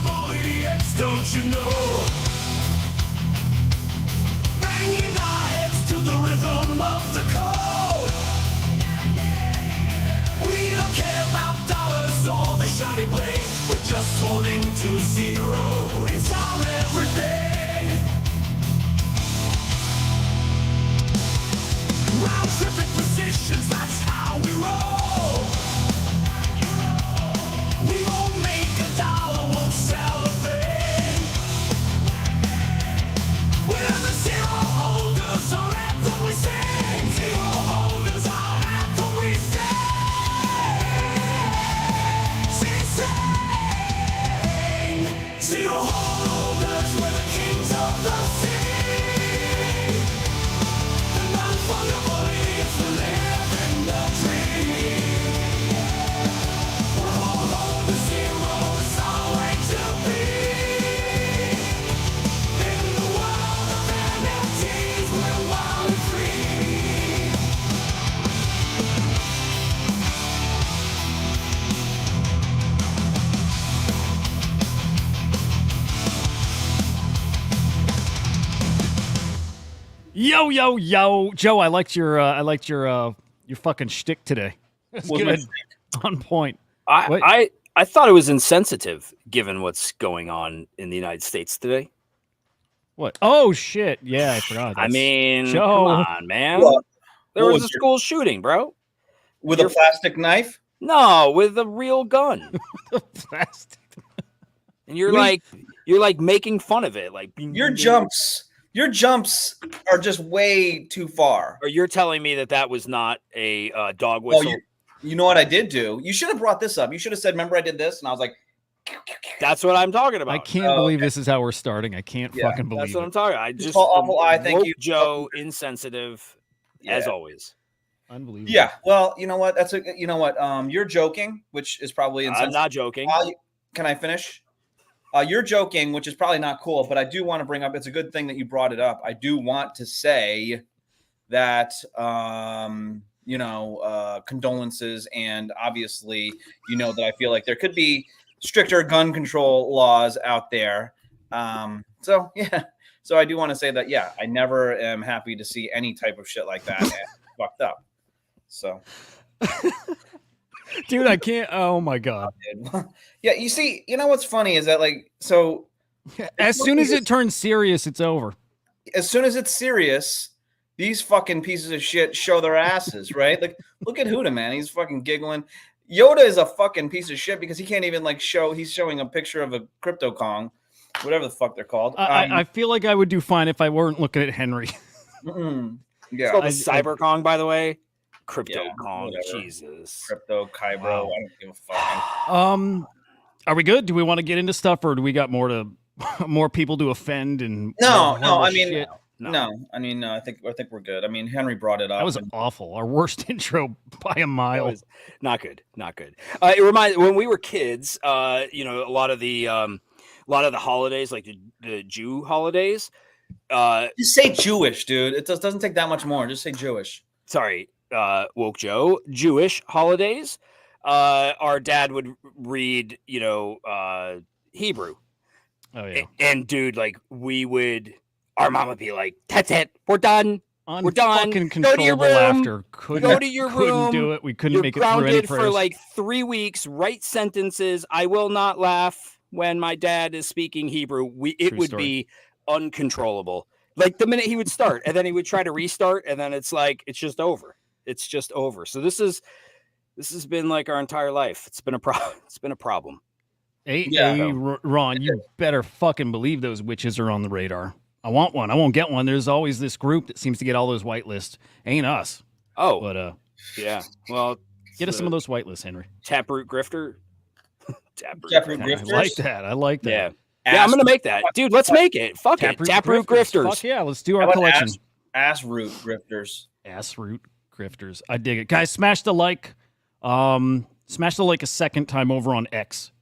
unfundable idiots, don't you know? Banging our heads to the rhythm of the code. We don't care about dollars or the shiny blade. We're just holding to zero. It's our everything. Round tripping positions, that's how we roll. We won't make $1, won't sell a thing. We're the zero holders, our anthem we sing. Zero holders, our anthem we sing. Zero holders, we're the kings of the sea. The non-fundable idiots will live in the dream. We're all on the zero, it's our way to be. In the world of NFTs, we're wild and free. Yo, yo, yo, Joe! I liked your fucking shtick today. It's Was my good, on point. I thought it was insensitive given what's going on in the United States today. What? Oh shit! Yeah, I forgot. I mean, Joe. come on, man. What? There What was was a school shooting, bro. With a plastic knife? No, with a real gun. Plastic. And you're like making fun of it. Like Your jumps are just way too far. Or you're telling me that was not a dog Well, whistle. you know what I did do? You should have brought this up. You should have said, remember I did this? And I was like, That's what I'm talking about. I can't believe this is how we're starting. I can't fucking believe That's what I'm it. talking about. I just awful eye. Thank woke you, Joe. Insensitive, as always. Unbelievable. Yeah. Well, you know what? You know what? You're joking, which is probably insensitive. I'm not joking. Can I finish? You're joking, which is probably not cool, but I do want to bring up, it's a good thing that you brought it up. I do want to say that, condolences. And obviously, that I feel like there could be stricter gun control laws out there. So I do want to say that, yeah, I never am happy to see any type of shit like that fucked up. So. Dude, I can't. Oh my god. Yeah, you see, what's funny is that as soon as it turns serious, it's over. As soon as it's serious, these fucking pieces of shit show their asses, right? Like, look at Hudah, man. He's fucking giggling. Yoda is a fucking piece of shit because he can't even show. He's showing a picture of a crypto Kong, whatever the fuck they're called. I feel like I would do fine if I weren't looking at Henry. Yeah, it's called the Cyber Kong, by the way. Crypto Yeah, Kong, whatever. Jesus. Crypto Kybro. Wow. I don't give a fuck. Are we good? Do we want to get into stuff, or do we got more people to offend and No. more I mean, shit? no. I mean, I think we're good. I mean, Henry brought it up. That was awful. Our worst intro by a mile. That was not good. It reminds when we were kids. A lot of the holidays, like the Jew holidays. Just say Jewish, dude. It doesn't take that much more. Just say Jewish. Sorry, woke Joe. Jewish holidays. Our dad would read, Hebrew. Oh yeah. And dude, our mom would be like, "That's it, we're done. We're done. Fucking Go to your controllable room. laughter. Go to your room. Couldn't do it. We couldn't You're make it through any grounded prayers. for 3 weeks. Write sentences. I will not laugh when my dad is speaking Hebrew. It True would story. be uncontrollable. Like the minute he would start, and then he would try to restart, and then it's just over. It's just over. So this has been like our entire life. It's been a problem. It's been a problem. Ron, you better fucking believe those witches are on the radar. I want one. I won't get one. There's always this group that seems to get all those whitelists. Ain't us. Oh, But yeah. Well, get us some of those whitelists, Henry. Taproot grifter. Taproot I grifters. like that. Yeah. Yeah, I'm gonna make that, dude. Let's make it. Fuck it. Taproot grifters. Fuck yeah, let's do How our about collection. Ass root grifters. Ass root grifters. I dig it, guys. Smash the like. Smash the like a second time over on X,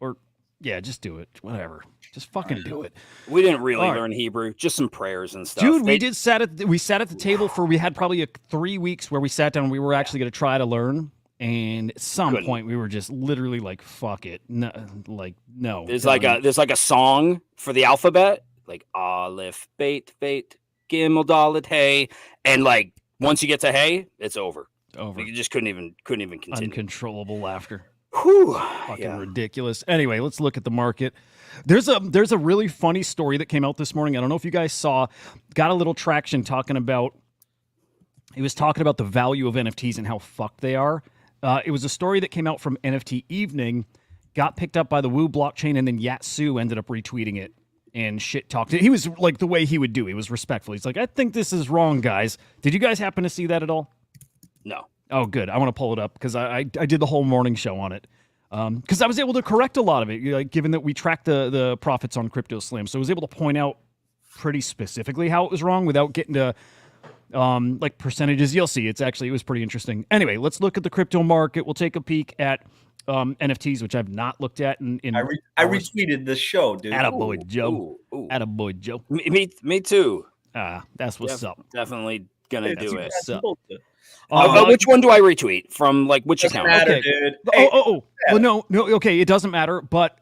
or yeah, just do it. Whatever. Just fucking do it. We didn't really All right. learn Hebrew, just some prayers and stuff. Dude, we sat at the table for we had probably 3 weeks where we sat down and we were actually going to try to learn. And at some Couldn't. point, we were just literally like, "Fuck it, no, no." There's done. like a song for the alphabet, like Aleph, Beit, Gimel, Dalet, Hey, and like once you get to Hey, it's over. Over. You just couldn't even continue. Uncontrollable laughter. Whew. Fucking Yeah. ridiculous. Anyway, let's look at the market. There's a really funny story that came out this morning. I don't know if you guys saw. Got a little traction talking about. He was talking about the value of NFTs and how fucked they are. It was a story that came out from NFT Evening, got picked up by the Woo blockchain, and then Yatsu ended up retweeting it and shit talked it. He was like the way he would do. He was respectful. He's like, I think this is wrong, guys. Did you guys happen to see that at all? No. Oh, good. I want to pull it up because I did the whole morning show on it. Because I was able to correct a lot of it, like, given that we tracked the profits on Crypto Slam. So I was able to point out pretty specifically how it was wrong without getting to like percentages. You'll see. It was pretty interesting. Anyway, let's look at the crypto market. We'll take a peek at NFTs, which I've not looked at in I retweeted the show, dude. Attaboy Joe. Ooh. Attaboy Joe. Me too. That's what's up. Definitely gonna do it. So, Which one do I retweet from? Like which Doesn't account? matter, Okay. dude. Well, no. Okay, it doesn't matter. But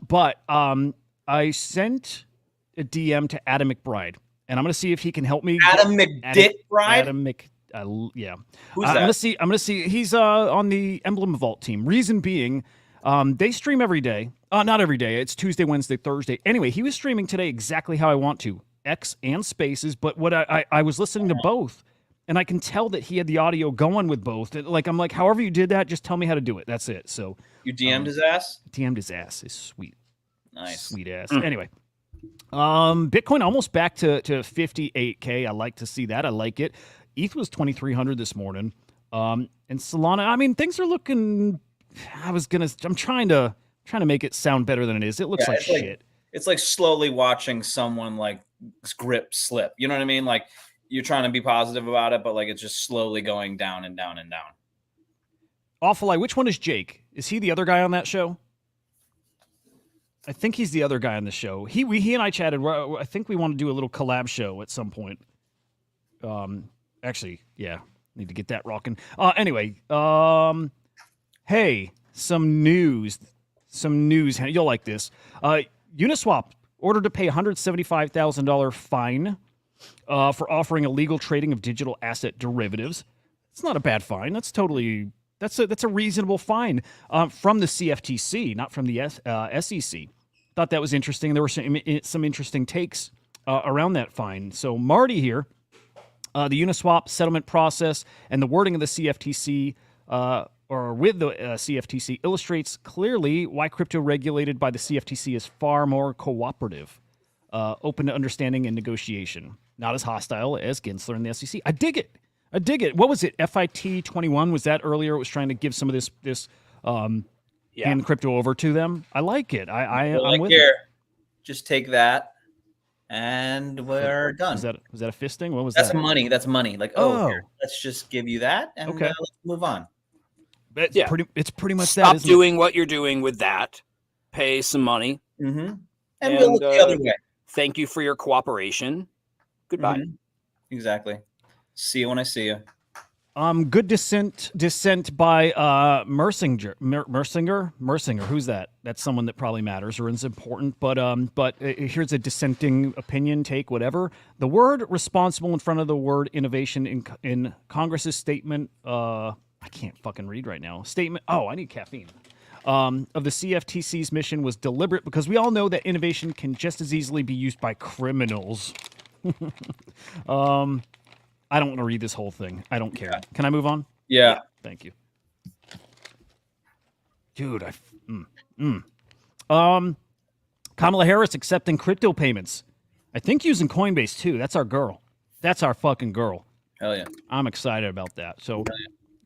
I sent a DM to Adam McBride, and I'm gonna see if he can help me. Adam McDickbride? Adam Mc. Yeah. Who's I'm that? gonna see. He's on the Emblem Vault team. Reason being, they stream every day. Not every day. It's Tuesday, Wednesday, Thursday. Anyway, he was streaming today exactly how I want to, X and Spaces. But what I was listening to both. And I can tell that he had the audio going with both. Like, I'm like, however you did that, just tell me how to do it. That's it. So You DM'd his ass? DM'd his ass is sweet. Nice. Sweet ass. Anyway, Bitcoin almost back to 58K. I like to see that. I like it. ETH was 2,300 this morning. And Solana, I mean, things are looking. I'm trying to make it sound better than it is. It looks like shit. It's like slowly watching someone like Grip slip. You know what I mean? Like you're trying to be positive about it, but like it's just slowly going down and down and down. Awful Eye. Which one is Jake? Is he the other guy on that show? I think he's the other guy on the show. He and I chatted. I think we want to do a little collab show at some point. Actually, yeah, need to get that rocking. Anyway, hey, some news. You'll like this. Uniswap ordered to pay $175,000 fine for offering illegal trading of digital asset derivatives. It's not a bad fine. That's a reasonable fine from the CFTC, not from the SEC. Thought that was interesting. There were some interesting takes around that fine. So Marty here, the Uniswap settlement process and the wording of the CFTC or with the CFTC illustrates clearly why crypto regulated by the CFTC is far more cooperative, open to understanding and negotiation, not as hostile as Gensler and the SEC. I dig it. What was it? FIT 21 was that earlier? It was trying to give some of this hand crypto over to them. I like it. I'm with here. it. Just take that, and we're done. Was that a fisting? What was That's that? money. That's money. Like, here, let's just give you that, and Okay. let's move on. It's pretty much Stop that. Isn't doing what you're doing with that. Pay some money. Mm-hmm. And we'll look the other way. Thank you for your cooperation. Goodbye. Mhm. Exactly. See you when I see you. Good dissent by Mersinger. Who's that? That's someone that probably matters or is important. But here's a dissenting opinion, take whatever. The word responsible in front of the word innovation in Congress's statement. I can't fucking read right now. Statement. Oh, I need caffeine. Of the CFTC's mission was deliberate because we all know that innovation can just as easily be used by criminals. I don't want to read this whole thing. I don't care. Can I move on? Yeah. Thank you. Dude, Kamala Harris accepting crypto payments. I think using Coinbase too. That's our girl. That's our fucking girl. Hell yeah. I'm excited about that. So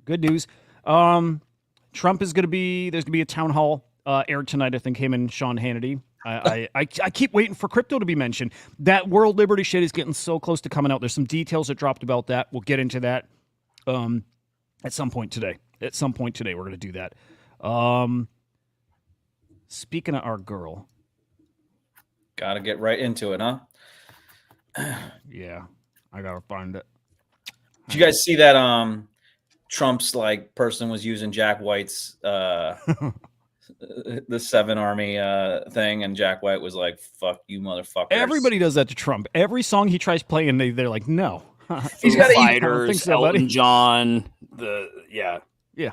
good news. Trump is going to be, there's going to be a town hall aired tonight. I think him and Sean Hannity. I keep waiting for crypto to be mentioned. That World Liberty shit is getting so close to coming out. There's some details that dropped about that. We'll get into that at some point today. We're going to do that. Speaking of our girl. Got to get right into it, huh? Yeah, I got to find it. Did you guys see that Trump's like person was using Jack White's the 7 Army thing, and Jack White was like, "Fuck you, motherfuckers." Everybody does that to Trump. Every song he tries playing, they're like, no. He's Foo gotta eat- I don't Fighters, think so, buddy. Elton John. Yeah.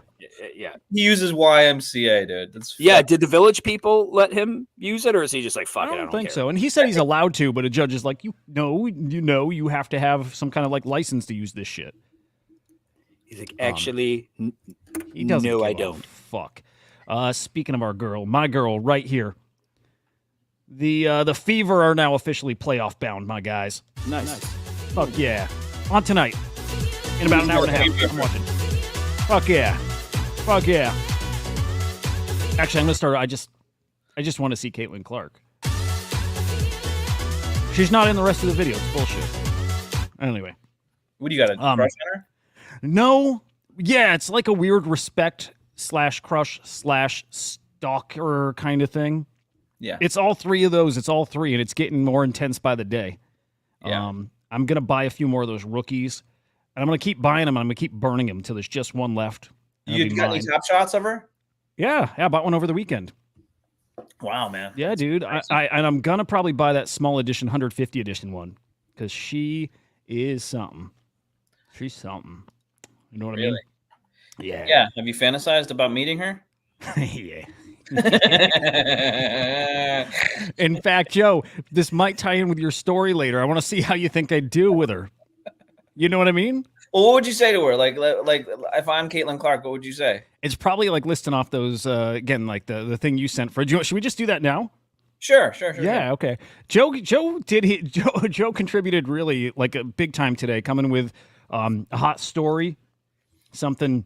He uses YMCA, dude. That's Yeah. Did the Village people let him use it, or is he just like, fuck I it? don't I think care. so. And he said he's allowed to, but a judge is like, you have to have some kind of like license to use this shit. He's like, actually, He doesn't. no, give I a don't. Fuck. Speaking of our girl, my girl, right here. The Fever are now officially playoff bound, my guys. Nice. Fuck yeah. On tonight. In about an hour and a half. I'm watching. Fuck yeah. Fuck yeah. Actually, I'm gonna start. I just want to see Caitlin Clark. She's not in the rest of the video. It's bullshit. Anyway. What do you got? A crush on her? No. Yeah, it's like a weird respect / crush / stalker kind of thing. Yeah. It's all three of those. It's all three, and it's getting more intense by the day. Yeah. I'm gonna buy a few more of those rookies, and I'm gonna keep buying them. And I'm gonna keep burning them until there's just one left. and it'll You be got any mine. top shots of her? Yeah, I bought one over the weekend. Wow, man. Yeah, dude. Nice. And I'm gonna probably buy that small edition, 150 edition one, because she is something. She's something. You know what I Really? mean? Yeah. Yeah. Have you fantasized about meeting her? Yeah. In fact, Joe, this might tie in with your story later. I want to see how you think I do with her. You know what I mean? Well, what would you say to her? Like if I'm Caitlin Clark, what would you say? It's probably like listing off those again, like the thing you sent for. Should we just do that now? Sure. Yeah, okay. Joe contributed really like a big time today, coming with a hot story, something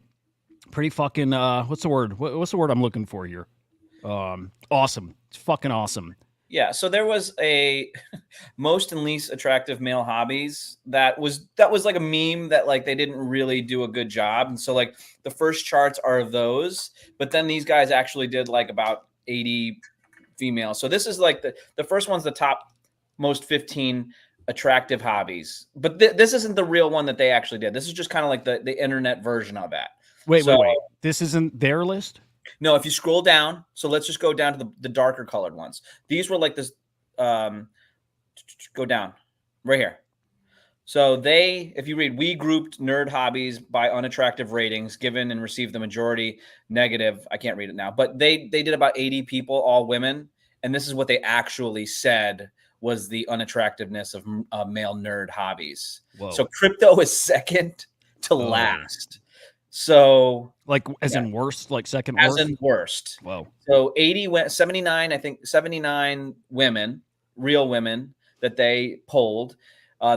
pretty fucking what's the word? What's the word I'm looking for here? Awesome. It's fucking awesome. Yeah, so there was a most and least attractive male hobbies that was like a meme that like they didn't really do a good job. And so like the first charts are those, but then these guys actually did like about 80 females. So this is like the first one's the top most 15 attractive hobbies. But this isn't the real one that they actually did. This is just kind of like the internet version of that. Wait. This isn't their list? No, if you scroll down, so let's just go down to the darker colored ones. These were like this, go down right here. So if you read, we grouped nerd hobbies by unattractive ratings given and received the majority negative. I can't read it now, but they did about 80 people, all women. And this is what they actually said was the unattractiveness of male nerd hobbies. Whoa. So crypto is second to last. So Like as in worst, like second as worst? in worst. Whoa. So 79, I think 79 women, real women that they polled.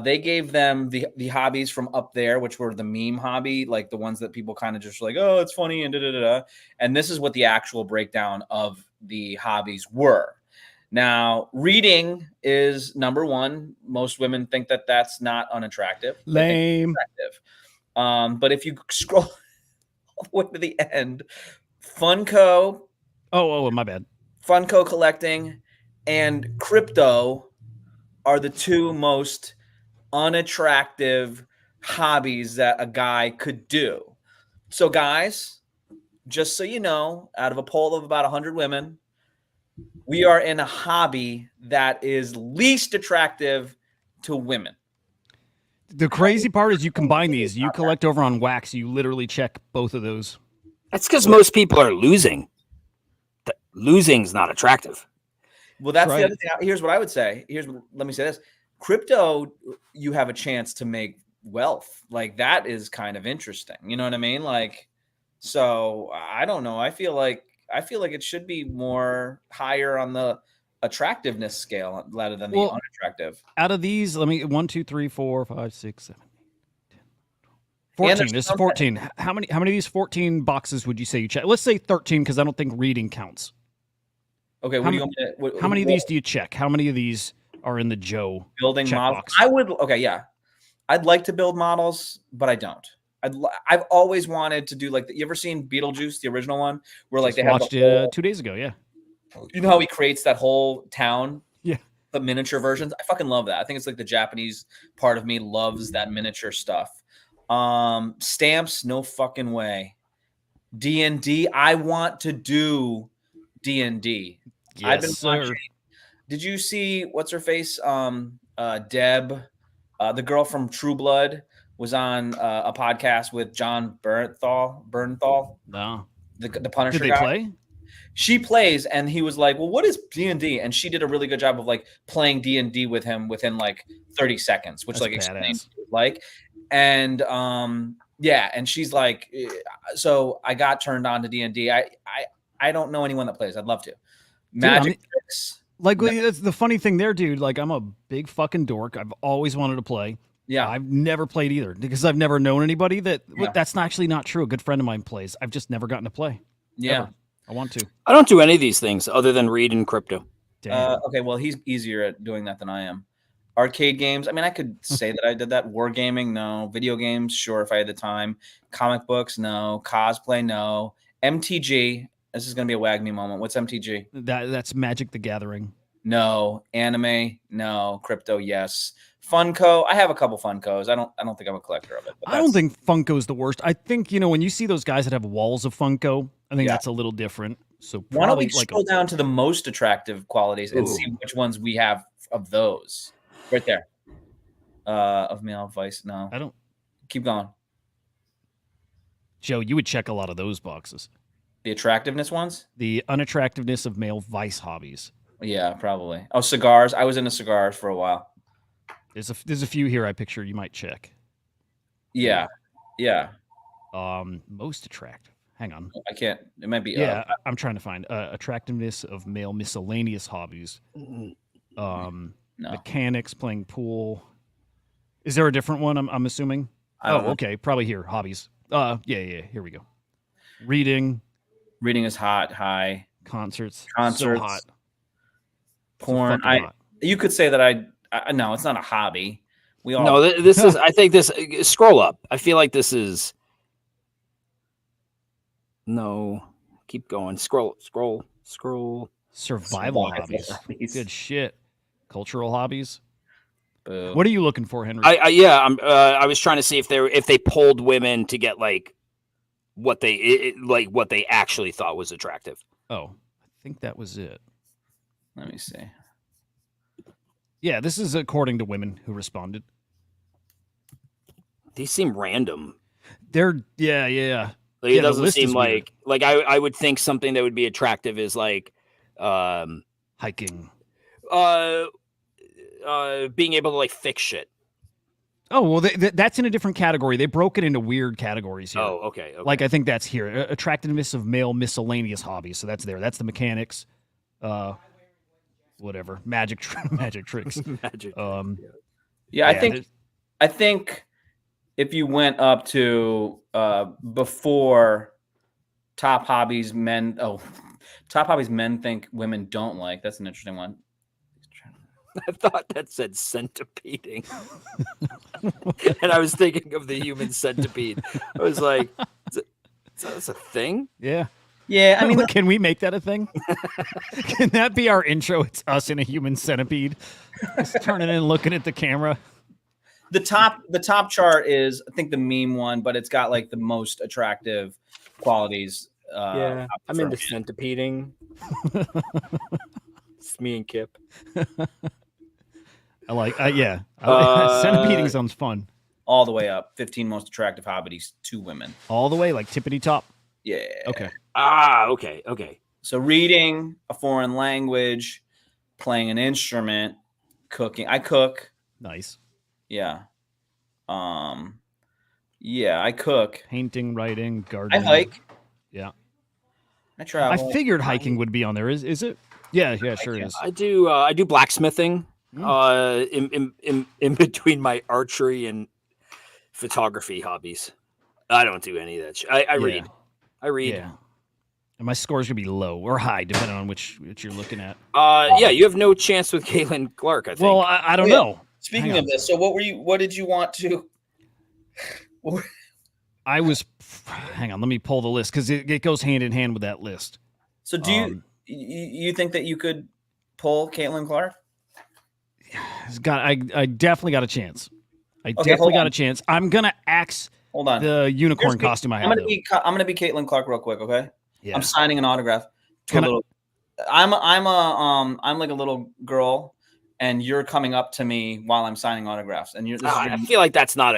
They gave them the hobbies from up there, which were the meme hobby, like the ones that people kind of just like, oh, it's funny and da-da-da-da. And this is what the actual breakdown of the hobbies were. Now, reading is number one. Most women think that that's not unattractive. They think Lame. it's attractive. But if you scroll all the way to the end, Funko, Oh, my bad. Funko collecting, and crypto are the two most unattractive hobbies that a guy could do. So, guys, just so you know, out of a poll of about 100 women, we are in a hobby that is least attractive to women. The crazy part is you combine these. You collect over on Wax. You literally check both of those. That's because most people are losing. Losing's not attractive. Well, that's Right. the other thing. Here's what I would say. Let me say this. Crypto, you have a chance to make wealth. Like that is kind of interesting. You know what I mean? Like, so I don't know. I feel like it should be more higher on the attractiveness scale rather than the Well, unattractive. Out of these, let me 1, 2, 3, 4, 5, 6, 7, 10, 12, And 14. This is there's 14. How many of these 14 boxes would you say you check? Let's say 13 because I don't think reading counts. Okay, what do you want me to, How many of these do you check? How many of these are in the Joe building check models? box? I'd like to build models, but I don't. I've always wanted to do like you ever seen Beetlejuice, the original one, where like Just they have watched the whole, 2 days ago. Yeah. you know how he creates that whole town, Yeah. the miniature versions. I fucking love that. I think it's like the Japanese part of me loves that miniature stuff. Stamps, no fucking way. D&D, I want to do D&D. I've been Yes, sir. watching. Did you see what's her face? Deb, the girl from True Blood, was on a podcast with John Bernthal, No. the Punisher Did they guy. play? She plays, and he was like, "Well, what is D&D?" And she did a really good job of like playing D&D with him within like 30 seconds, which That's like explains badass. what it was like. And yeah, and she's like, so I got turned on to D&D. I don't know anyone that plays. I'd love to. Magic tricks. Like, that's the funny thing there, dude. Like, I'm a big fucking dork. I've always wanted to play. Yeah. I've never played either because I've never known anybody that. Yeah. That's actually not true. A good friend of mine plays. I've just never gotten to play. Yeah. Ever. I want to. I don't do any of these things other than read in crypto. Damn. Okay, well, he's easier at doing that than I am. Arcade games. I mean, I could say that I did that. Wargaming, no. Video games, sure, if I had the time. Comic books, no. Cosplay, no. MTG. This is gonna be a wag me moment. What's MTG? That's Magic the Gathering. No. Anime, no. Crypto, yes. Funko. I have a couple Funkos. I don't think I'm a collector of it. But I don't think Funko's the worst. I think, when you see those guys that have walls of Funko, I think Yeah. that's a little different. So Why don't we probably like scroll down to the most attractive qualities and Ooh. see which ones we have of those? Right there. Of male vice. No. I don't. Keep going. Joe, you would check a lot of those boxes. The attractiveness ones? The unattractiveness of male vice hobbies. Yeah, probably. Oh, cigars. I was into cigars for a while. There's a few here I picture you might check. Yeah. Yeah. Most attractive. Hang on. I can't. It might be. Yeah, I'm trying to find attractiveness of male miscellaneous hobbies. No. Mechanics, playing pool. Is there a different one? I'm assuming. I don't know. Okay, probably here. Hobbies. Yeah. Here we go. Reading, Reading is hot. High. concerts. Concerts. So hot. So Porn. fucking hot. You could say that I no, it's not a hobby. We all. No, this is. I think this. Scroll up. I feel like this is. No, keep going. Scroll. Survival Survival hobbies. hobbies. Good shit. Cultural hobbies. Boo. What are you looking for, Henry? I was trying to see if they polled women to get like what they actually thought was attractive. I think that was it. Let me see. Yeah, this is according to women who responded. These seem random. They're yeah. Like, Yeah, it the doesn't list is seem weird. like I would think something that would be attractive is like Hiking. being able to like fix shit. Oh, well, that's in a different category. They broke it into weird categories here. Oh, okay. Like, I think that's here. Attractiveness of male miscellaneous hobbies. So that's there. That's the mechanics. Whatever. Magic tricks. Magic. Yeah, I think if you went up to before top hobbies men think women don't like. That's an interesting one. I thought that said centipeding. And I was thinking of the human centipede. I was like, is that a thing? Yeah. Yeah, I mean, Can we make that a thing? Can that be our intro? It's us in a human centipede. Just turning and looking at the camera. the top chart is I think the meme one, but it's got like the most attractive qualities. I'm for into men. centipeding. It's me and Kip. I like, centipeding sounds fun. All the way up. 15 most attractive hobbies to women. All the way, like tippity top. Yeah. Okay. Okay. So reading a foreign language, playing an instrument, cooking. I cook. Nice. Yeah. Yeah, I cook. Painting, writing, I gardening. hike. Yeah. I travel. I figured hiking would be on there. Is it? Yeah, sure Yeah. is. I do blacksmithing in between my archery and photography hobbies. I don't do any of that shit. I read. I read. Yeah. And my score's gonna be low or high, depending on which you're looking at. Yeah, you have no chance with Caitlin Clark, I think. Well, I don't Oh, yeah. know. Speaking Hang of on. this, so what did you want to? I was. Hang on, let me pull the list because it goes hand in hand with that list. So do you think that you could pull Caitlin Clark? I definitely got a chance. I Okay, definitely hold got on. a chance. I'm gonna axe Hold on. the unicorn Here's me. costume I I'm have. gonna be Caitlin Clark real quick, okay? Yeah. I'm signing an autograph to Can a I- little. I'm like a little girl, and you're coming up to me while I'm signing autographs, and you're. I feel like that's not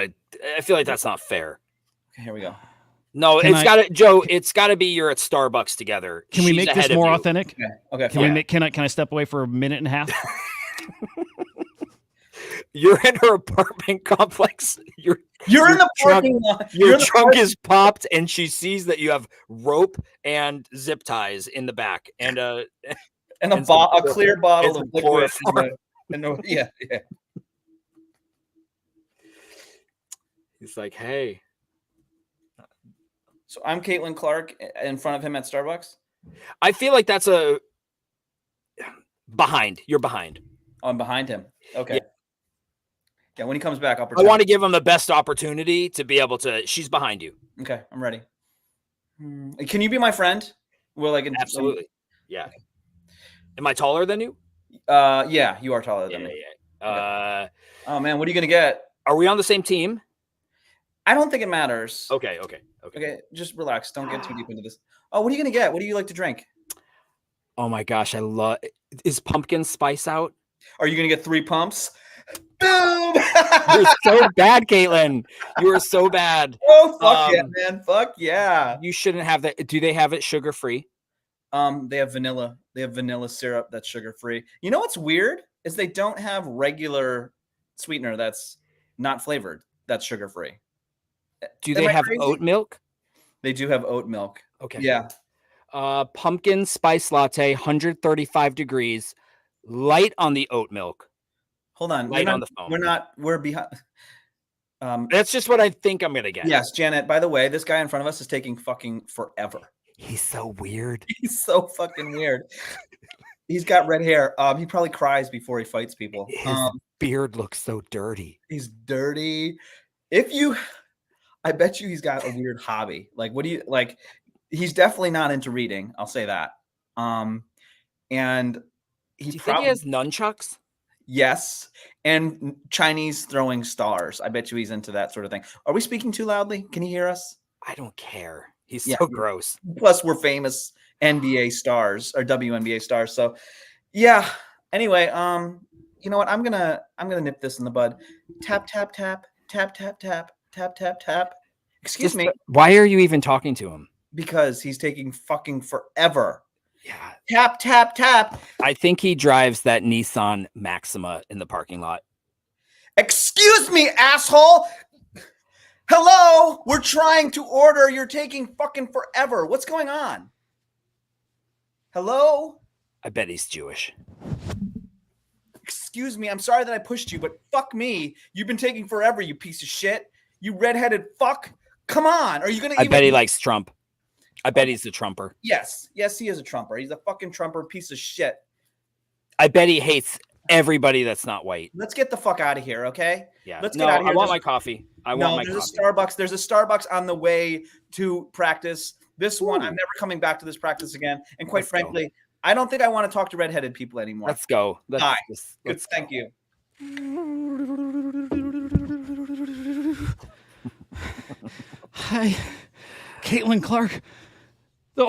fair. Okay, here we go. No, Can it's I- got to Joe. It's got to be you're at Starbucks together. Can we She's make ahead this of more you. authentic? Okay. Can we make? Can I step away for a minute and a half? You're in her apartment complex. You're in the trunk- parking lot. Your You're in the trunk is popped, and she sees that you have rope and zip ties in the back, and and and some a clear bottle some of liquid. chloroform. Yeah. He's like, "Hey, So I'm Caitlin Clark in front of him at Starbucks. I feel like that's a behind. You're behind. Oh, I'm behind him. Okay. Yeah. Yeah, when he comes back, I'll I pretend. want to give him the best opportunity to be able to. She's behind you. Okay, I'm ready. Can you be my friend? Will I get Absolutely. Yeah. Am I taller than you? Yeah, you are taller than me. Yeah. Oh man, what are you gonna get? Are we on the same team? I don't think it matters. Okay. Okay, just relax. Don't get too deep into this. Oh, what are you gonna get? What do you like to drink? Oh my gosh, I love. Is pumpkin spice out? Are you gonna get 3 pumps? Boom! You're so bad, Caitlin. You are so bad. Oh fuck yeah, man! Fuck yeah! You shouldn't have that. Do they have it sugar free? They have vanilla. They have vanilla syrup that's sugar free. You know what's weird is they don't have regular sweetener that's not flavored. That's sugar free. Do Am they I have crazy? oat milk? They do have oat milk. Okay. Yeah. Pumpkin spice latte, 135 degrees, light on the oat milk. Hold on. Light on the phone. We're behind. That's just what I think I'm gonna get. Yes, Janet. By the way, this guy in front of us is taking fucking forever. He's so weird. He's so fucking weird. He's got red hair. He probably cries before he fights people. His beard looks so dirty. He's dirty. I bet you he's got a weird hobby. Like, what do you like? He's definitely not into reading. I'll say that. And Do you think he has nunchucks? Yes, and Chinese throwing stars. I bet you he's into that sort of thing. Are we speaking too loudly? Can you hear us? I don't care. He's Yeah. so gross. Plus, we're famous NBA stars or WNBA stars. So, yeah. Anyway, you know what? I'm gonna nip this in the bud. Tap tap tap tap tap tap tap tap tap. Excuse me, Why are you even talking to him? because he's taking fucking forever. Yeah. Tap tap tap. I think he drives that Nissan Maxima in the parking lot. Excuse me, asshole. Hello, we're trying to order. You're taking fucking forever. What's going on? Hello? I bet he's Jewish. Excuse me. I'm sorry that I pushed you, but fuck me. You've been taking forever, you piece of shit. You redheaded fuck. Come on. Are you going to I bet he likes Trump. I bet he's the Trumper. Yes. Yes, he is a Trumper. He's a fucking Trumper piece of shit. I bet he hates everybody that's not white. Let's get the fuck out of here, okay? Yeah. Let's no, get out of here. I want my coffee. I want my there's coffee. a Starbucks. There's a Starbucks on the way to practice. This one, I'm never coming back to this practice again. And quite Let's go. frankly, I don't think I want to talk to redheaded people anymore. Let's go. Bye. Let's go. Thank you. Hi, Caitlin Clark. The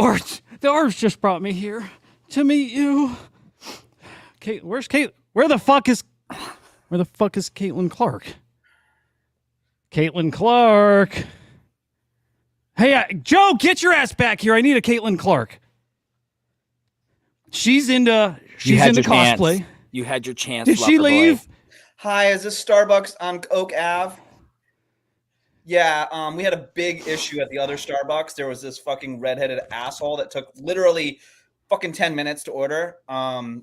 Orbs just brought me here to meet you. Kate, where's Kate? Where the fuck is Caitlin Clark? Caitlin Clark. Hey, Joe, get your ass back here. I need a Caitlin Clark. She's into cosplay. Chance. You had your chance. Did she lover boy. leave? Hi, is this Starbucks on Oak Ave? Yeah, we had a big issue at the other Starbucks. There was this fucking redheaded asshole that took literally fucking 10 minutes to order,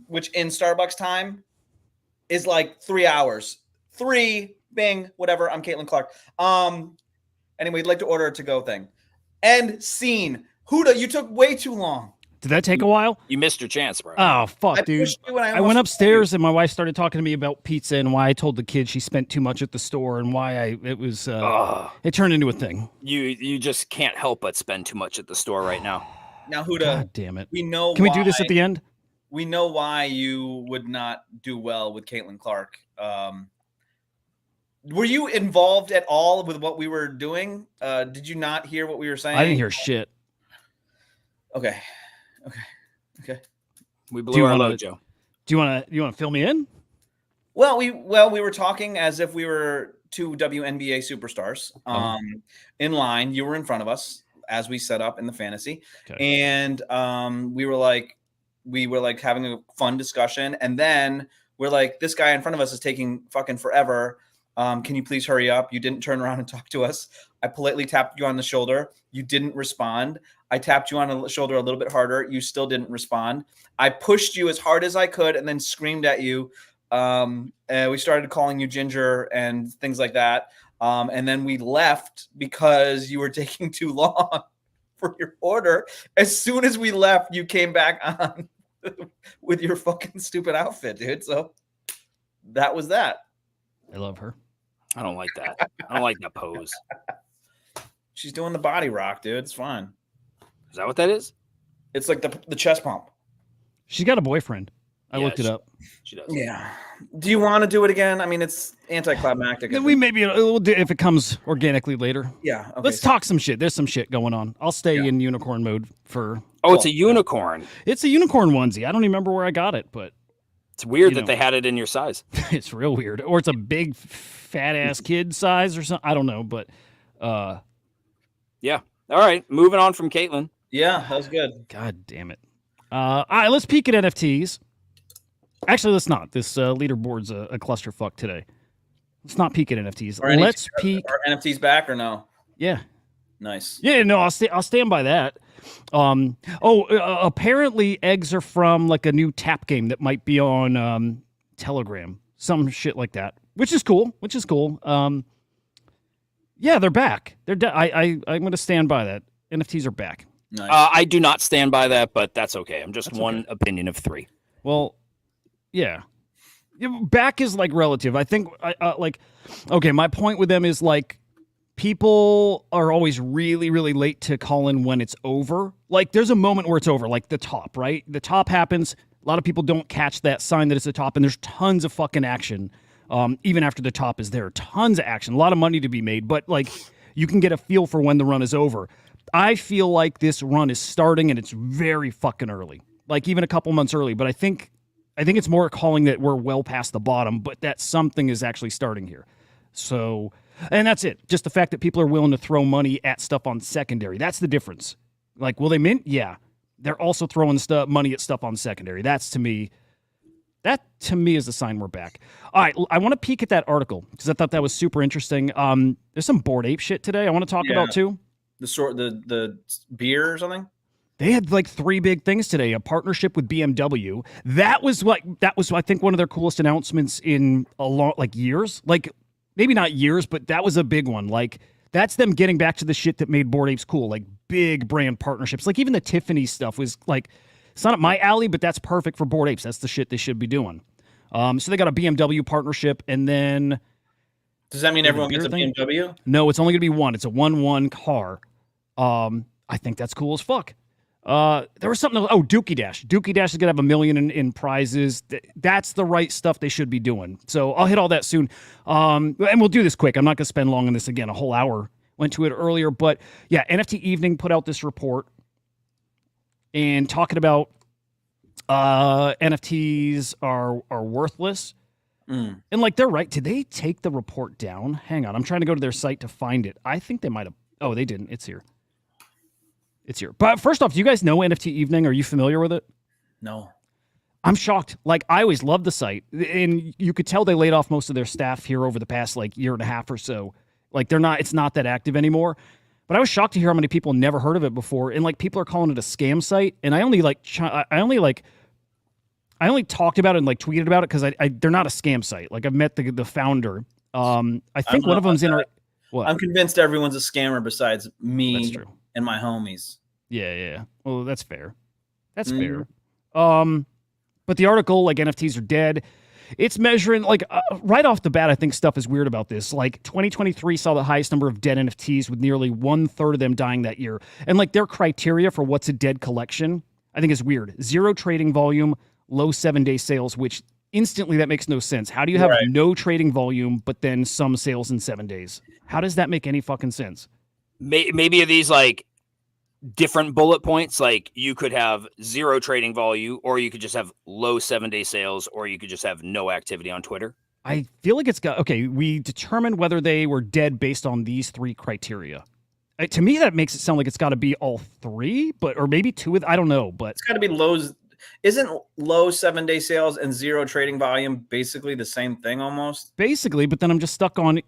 which in Starbucks time is like 3 hours. 3, bing, whatever. I'm Caitlin Clark. Anyway, we'd like to order a to-go thing. End scene. Hudah, you took way too long. Did that take a while? You missed your chance, bro. Oh, fuck, I dude. pushed you and I I almost went hit upstairs and my wife started talking to me about pizza and why I told the kid she spent too much at the store and why it turned into a thing. You just can't help but spend too much at the store right now. Now, Hudah, God damn it. we know Can we do this at the end? We know why you would not do well with Caitlin Clark. Were you involved at all with what we were doing? Did you not hear what we were saying? I didn't hear shit. Okay. We Do blew you our wanna- load, Joe. Do you want to fill me in? Well, we were talking as if we were two WNBA superstars in line. You were in front of us as we set up in the fantasy, and we were like having a fun discussion, and then we're like, this guy in front of us is taking fucking forever. Can you please hurry up? You didn't turn around and talk to us. I politely tapped you on the shoulder. You didn't respond. I tapped you on the shoulder a little bit harder. You still didn't respond. I pushed you as hard as I could and then screamed at you. And we started calling you Ginger and things like that. And then we left because you were taking too long for your order. As soon as we left, you came back on with your fucking stupid outfit, dude. So that was that. I love her. I don't like that. I don't like that pose. She's doing the body rock, dude. It's fine. Is that what that is? It's like the chest pump. She's got a boyfriend. I looked it up. She does. Yeah. Do you want to do it again? I mean, it's anticlimactic. We maybe we'll do if it comes organically later. Yeah. Okay, Let's talk some shit. There's some shit going on. I'll stay in unicorn mode for. Oh, it's a unicorn. It's a unicorn onesie. I don't even remember where I got it, but It's weird that they had it in your size. it's real weird. Or it's a big fat ass kid size or something. I don't know, but Yeah. All right. Moving on from Caitlin. Yeah, that was good. God damn it. All right, let's peek at NFTs. Actually, let's not. This leaderboard's a clusterfuck today. Let's not peek at NFTs. Let's peek. Are NFTs back or no? Yeah. Nice. Yeah, no, I'll stand by that. Apparently eggs are from like a new tap game that might be on Telegram, some shit like that, which is cool. Yeah, they're back. I'm going to stand by that. NFTs are back. Nice. I do not stand by that, but that's okay. I'm just one opinion of three. Well, yeah. Back is like relative. I think okay, my point with them is like people are always really, really late to call in when it's over. Like there's a moment where it's over, like the top, right? The top happens. A lot of people don't catch that sign that it's the top, and there's tons of fucking action. Even after the top is there, tons of action, a lot of money to be made, but like you can get a feel for when the run is over. I feel like this run is starting and it's very fucking early, like even a couple months early, but I think it's more calling that we're well past the bottom, but that something is actually starting here. So, and that's it. Just the fact that people are willing to throw money at stuff on secondary. That's the difference. Like, will they mint? Yeah. They're also throwing money at stuff on secondary. That to me is a sign we're back. All right. I want to peek at that article because I thought that was super interesting. There's some Bored Ape shit today I want to talk about too. The beer or something? They had like 3 big things today. A partnership with BMW. That was I think one of their coolest announcements in a long years. Like maybe not years, but that was a big one. Like that's them getting back to the shit that made Bored Apes cool. Like big brand partnerships. Like even the Tiffany stuff was like it's not up my alley, but that's perfect for Bored Apes. That's the shit they should be doing. So they got a BMW partnership, and then does that mean everyone gets a BMW? No, it's only gonna be one. It's a 1-1 car. I think that's cool as fuck. There was something. Dookie Dash. Dookie Dash is gonna have $1 million in prizes. That's the right stuff they should be doing. So I'll hit all that soon. And we'll do this quick. I'm not gonna spend long on this again. A whole hour went to it earlier, but yeah, NFT Evening put out this report and talking about NFTs are worthless. And like they're right. Did they take the report down? Hang on, I'm trying to go to their site to find it. I think they might have. Oh, they didn't. It's here. But first off, do you guys know NFT Evening? Are you familiar with it? No. I'm shocked. Like I always loved the site, and you could tell they laid off most of their staff here over the past year and a half or so. Like it's not that active anymore. But I was shocked to hear how many people never heard of it before, and like people are calling it a scam site. And I only talked about it and tweeted about it because they're not a scam site. Like I've met the founder. I think one of them's in our. What? I'm convinced everyone's a scammer besides me. That's true. And my homies. Yeah. Well, that's fair. Fair. But the article, NFTs are dead. It's measuring, right off the bat, I think stuff is weird about this. 2023 saw the highest number of dead NFTs with nearly 1/3 of them dying that year. And, their criteria for what's a dead collection, I think is weird. 0 trading volume, low 7-day sales, which instantly that makes no sense. How do you have Right. no trading volume, but then some sales in 7 days? How does that make any fucking sense? Maybe are these like different bullet points? Like you could have 0 trading volume, or you could just have low 7-day sales, or you could just have no activity on Twitter. I feel like it's got, okay, we determined whether they were dead based on these 3 criteria. To me, that makes it sound like it's got to be all 3, or maybe 2 I don't know, but It's got to be lows. Isn't low 7-day sales and 0 trading volume basically the same thing almost? basically, but then I'm just stuck on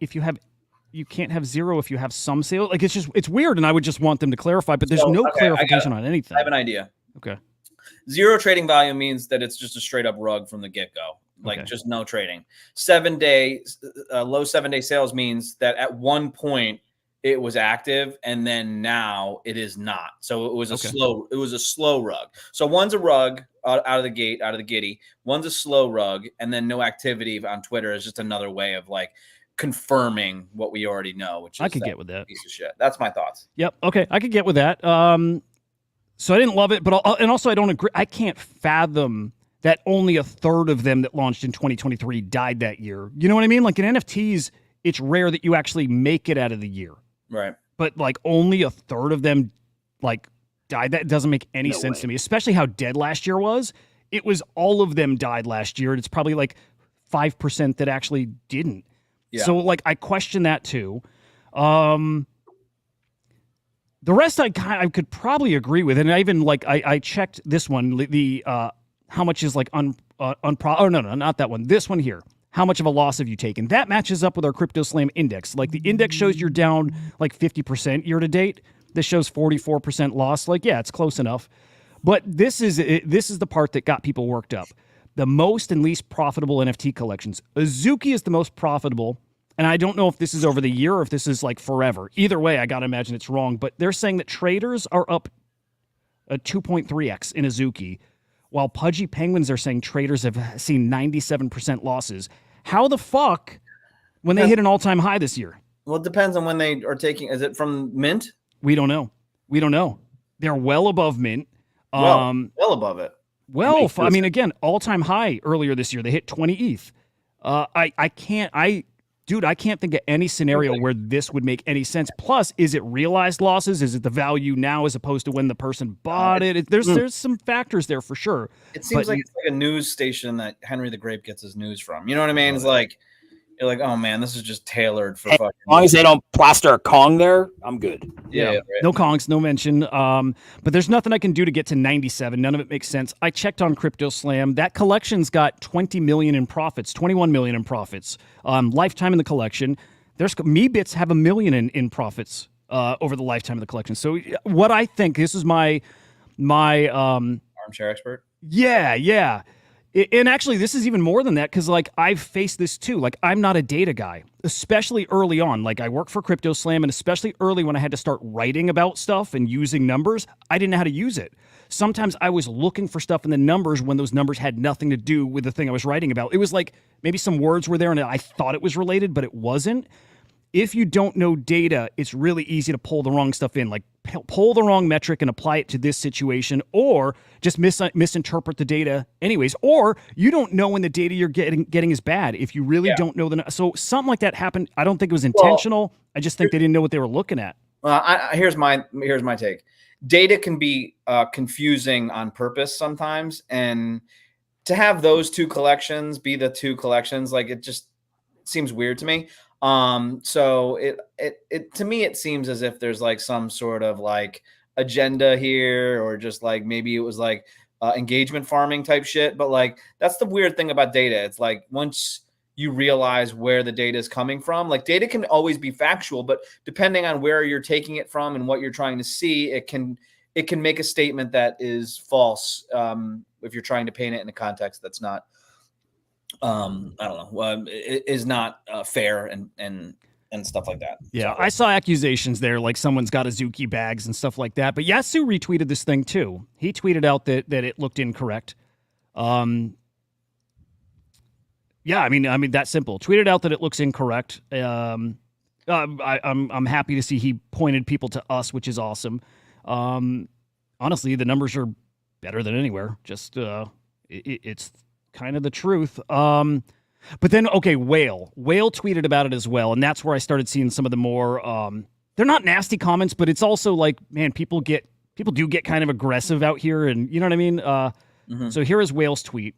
you can't have 0 if you have some sales. Like it's weird, and I would just want them to clarify, but there's So, no okay, clarification on anything. I have an idea. Okay. 0 trading volume means that it's just a straight up rug from the get go, like Okay. just no trading. 7-day, low 7-day sales means that at one point it was active and then now it is not. So it was a slow rug. So one's a rug out of the gate, out of the giddy. One's a slow rug, and then no activity on Twitter is just another way of like confirming what we already know, which is I could get with that. piece of shit. That's my thoughts. Yep. Okay. I could get with that. So I didn't love it, but and also I don't agree. I can't fathom that only a third of them that launched in 2023 died that year. You know what I mean? Like in NFTs, it's rare that you actually make it out of the year. Right. But like only a third of them like died. That doesn't make any sense to me, especially how dead last year was. It was all of them died last year. And it's probably like 5% that actually didn't. Yeah. So like I question that too. The rest I could probably agree with. And I even like, I checked this one, the how much is like no, not that one. This one here. How much of a loss have you taken? That matches up with our Crypto Slam index. Like the index shows you're down like 50% year to date. This shows 44% loss. Like, yeah, it's close enough. But this is the part that got people worked up. The most and least profitable NFT collections. Azuki is the most profitable. And I don't know if this is over the year or if this is like forever. Either way, I got to imagine it's wrong. But they're saying that traders are up a 2.3x in Azuki, while Pudgy Penguins are saying traders have seen 97% losses. How the fuck when they hit an all-time high this year? Well, it depends on when they are taking. Is it from mint? We don't know. They're well above mint. Well above it. Well, I mean, again, all-time high earlier this year. They hit 20 ETH. I can't think of any scenario where this would make any sense. Plus, is it realized losses? Is it the value now as opposed to when the person bought it? There's some factors there for sure. It seems like it's like a news station that Henry the Grape gets his news from. You know what I mean? It's like you're like, oh man, this is just tailored for fucking. As long as they don't plaster a Kong there, I'm good. Yeah. Right. No Kongs, no mention. But there's nothing I can do to get to 97. None of it makes sense. I checked on Crypto Slam. That collection's got 20 million in profits, 21 million in profits. Lifetime in the collection. There's MeBits have $1 million in profits over the lifetime of the collection. So what I think, this is my Armchair expert. Yeah. And actually, this is even more than that because, like, I've faced this too. Like, I'm not a data guy, especially early on. Like, I work for Crypto Slam, and especially early when I had to start writing about stuff and using numbers, I didn't know how to use it. Sometimes I was looking for stuff in the numbers when those numbers had nothing to do with the thing I was writing about. It was like maybe some words were there and I thought it was related, but it wasn't. If you don't know data, it's really easy to pull the wrong stuff in, like pull the wrong metric and apply it to this situation, or just misinterpret the data anyways, or you don't know when the data you're getting is bad if you really don't know so something like that happened. I don't think it was intentional. I just think they didn't know what they were looking at. Here's my take. Data can be confusing on purpose sometimes, and to have those two collections be the two collections, like it just seems weird to me. So it to me, it seems as if there's like some sort of like agenda here, or just like maybe it was like engagement farming type shit. But like, that's the weird thing about data. It's like, once you realize where the data is coming from, like data can always be factual, but depending on where you're taking it from and what you're trying to see, it can make a statement that is false. If you're trying to paint it in a context that's not, I don't know, it is not fair and stuff like that. Yeah, I saw accusations there, like someone's got Azuki bags and stuff like that. But Yasu retweeted this thing too. He tweeted out that it looked incorrect. Yeah, I mean that's simple. Tweeted out that it looks incorrect. I'm happy to see he pointed people to us, which is awesome. Honestly, the numbers are better than anywhere. Just it's kind of the truth. But then, okay, Whale tweeted about it as well, and that's where I started seeing some of the more. They're not nasty comments, but it's also like, man, people do get kind of aggressive out here, and you know what I mean. So here is Whale's tweet.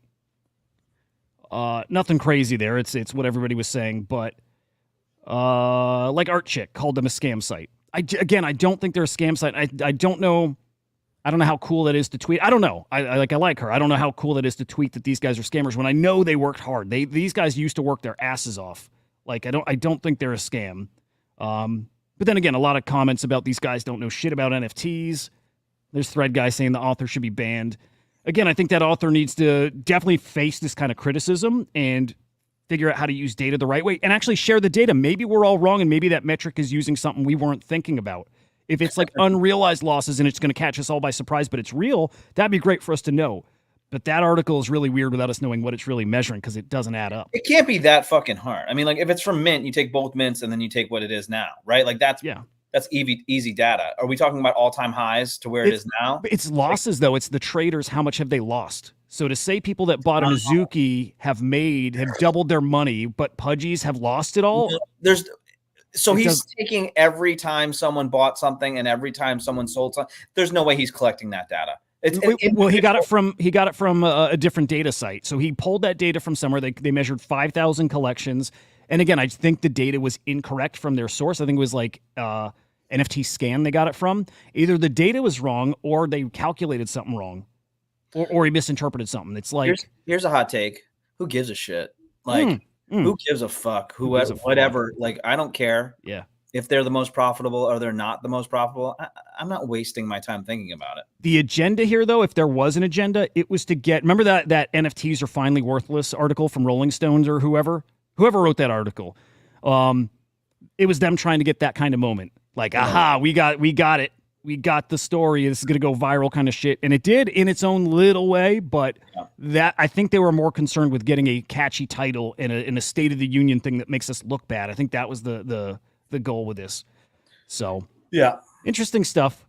Nothing crazy there. It's what everybody was saying, but like Art Chick called them a scam site. I don't think they're a scam site. I don't know. I don't know how cool that is to tweet. I don't know. I like her. I don't know how cool that is to tweet that these guys are scammers when I know they worked hard. These guys used to work their asses off. Like I don't think they're a scam. But then again, a lot of comments about these guys don't know shit about NFTs. There's thread guys saying the author should be banned. Again, I think that author needs to definitely face this kind of criticism and figure out how to use data the right way and actually share the data. Maybe we're all wrong and maybe that metric is using something we weren't thinking about. If it's like unrealized losses and it's going to catch us all by surprise, but it's real, that'd be great for us to know. But that article is really weird without us knowing what it's really measuring because it doesn't add up. It can't be that fucking hard. I mean, like if it's from Mint, you take both mints and then you take what it is now, right? Like that's easy data. Are we talking about all-time highs to where it is now? It's losses though. It's the traders. How much have they lost? So to say people that bought a Mizuki have doubled their money, but Pudgies have lost it all. He's taking every time someone bought something and every time someone sold something. There's no way he's collecting that data. He got it from a different data site. So he pulled that data from somewhere. They measured 5,000 collections. And again, I think the data was incorrect from their source. I think it was like NFT Scan they got it from. Either the data was wrong or they calculated something wrong or he misinterpreted something. It's like here's a hot take. Who gives a shit? Like who gives a fuck? Whatever. Like I don't care. Yeah. If they're the most profitable or they're not the most profitable, I'm not wasting my time thinking about it. The agenda here, though, if there was an agenda, it was to get. Remember that NFTs are finally worthless article from Rolling Stones or whoever wrote that article. It was them trying to get that kind of moment, like, aha, we got it, we got the story. This is gonna go viral, kind of shit, and it did in its own little way. But that I think they were more concerned with getting a catchy title in a State of the Union thing that makes us look bad. I think that was the goal with this. So interesting stuff.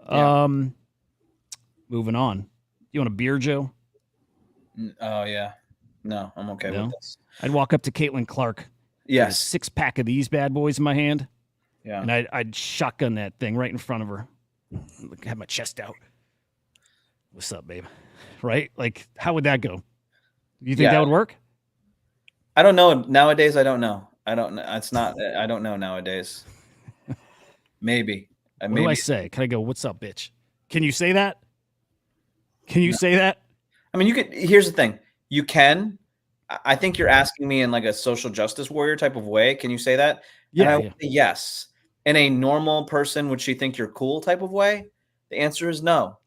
Moving on. You want a beer, Joe? Oh yeah. No, I'm okay with this. I'd walk up to Caitlin Clark. Yes. 6-pack of these bad boys in my hand. Yeah. And I'd shotgun that thing right in front of her. Have my chest out. What's up, babe? Right? Like, how would that go? You think that would work? I don't know. Nowadays, I don't know. I don't know. It's not. I don't know nowadays. Maybe. What do I say? Can I go, what's up, bitch? Can you say that? Can you say that? I mean, you could. Here's the thing. You can. I think you're asking me in like a social justice warrior type of way. Can you say that? Yeah. Yes. In a normal person, would she think you're cool type of way? The answer is no.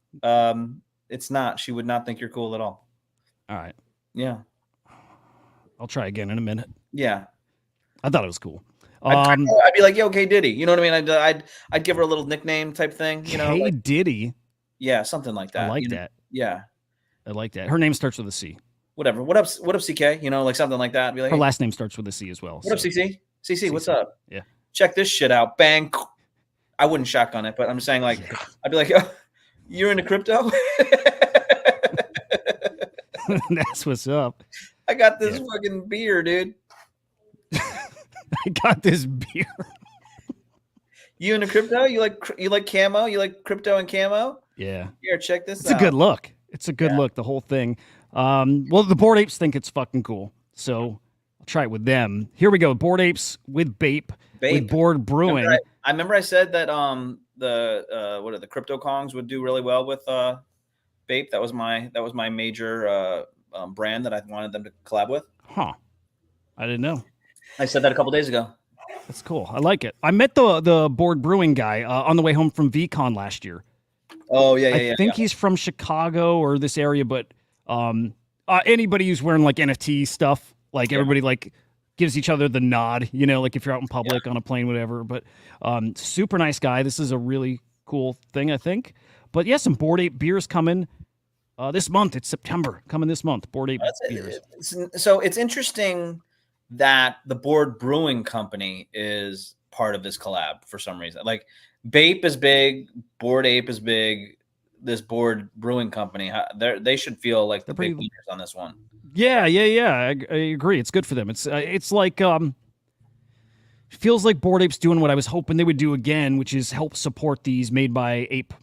It's not. She would not think you're cool at all. All right. Yeah. I'll try again in a minute. Yeah. I thought it was cool. I'd be like, yo, K Diddy. You know what I mean? I'd give her a little nickname type thing. You know, K Diddy. Yeah, something like that. I like that. Yeah. I like that. Her name starts with a C. Whatever. What up, CK? You know, like something like that. Be like, her last name starts with a C as well. What up, CC? CC, what's up? Yeah. Check this shit out. Bang. I wouldn't shotgun it, but I'm saying like, I'd be like, oh, you're into crypto? That's what's up. I got this fucking beer, dude. I got this beer. You into crypto? You like camo? You like crypto and camo? Yeah. Here, check this out. It's a good look. It's a good look, the whole thing. Well, the Bored Apes think it's fucking cool. So I'll try it with them. Here we go. Bored Apes with BAYC. With Board Brewing. I remember I said that the crypto Kongs would do really well with BAYC. That was my major brand that I wanted them to collab with. Huh. I didn't know. I said that a couple days ago. That's cool. I like it. I met the Board Brewing guy on the way home from VCon last year. Oh yeah, I think he's from Chicago or this area, but anybody who's wearing like NFT stuff, like everybody like gives each other the nod, you know, like if you're out in public on a plane, whatever. But super nice guy. This is a really cool thing, I think. But yeah, some Bored Ape beers coming this month. It's September coming this month. Bored Ape beers. So it's interesting that the Board Brewing Company is part of this collab for some reason. Like BAYC is big, Bored Ape is big. This Board Brewing Company, they should feel like the big leaders on this one. Yeah. I agree. It's good for them. It's like feels like Bored Ape's doing what I was hoping they would do again, which is help support these made by ape,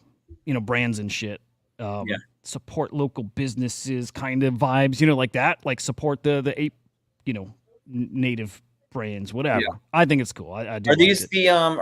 brands and shit. Yeah. Support local businesses, kind of vibes, like that. Like support the ape, native brands, whatever. Yeah. I think it's cool. I do. Are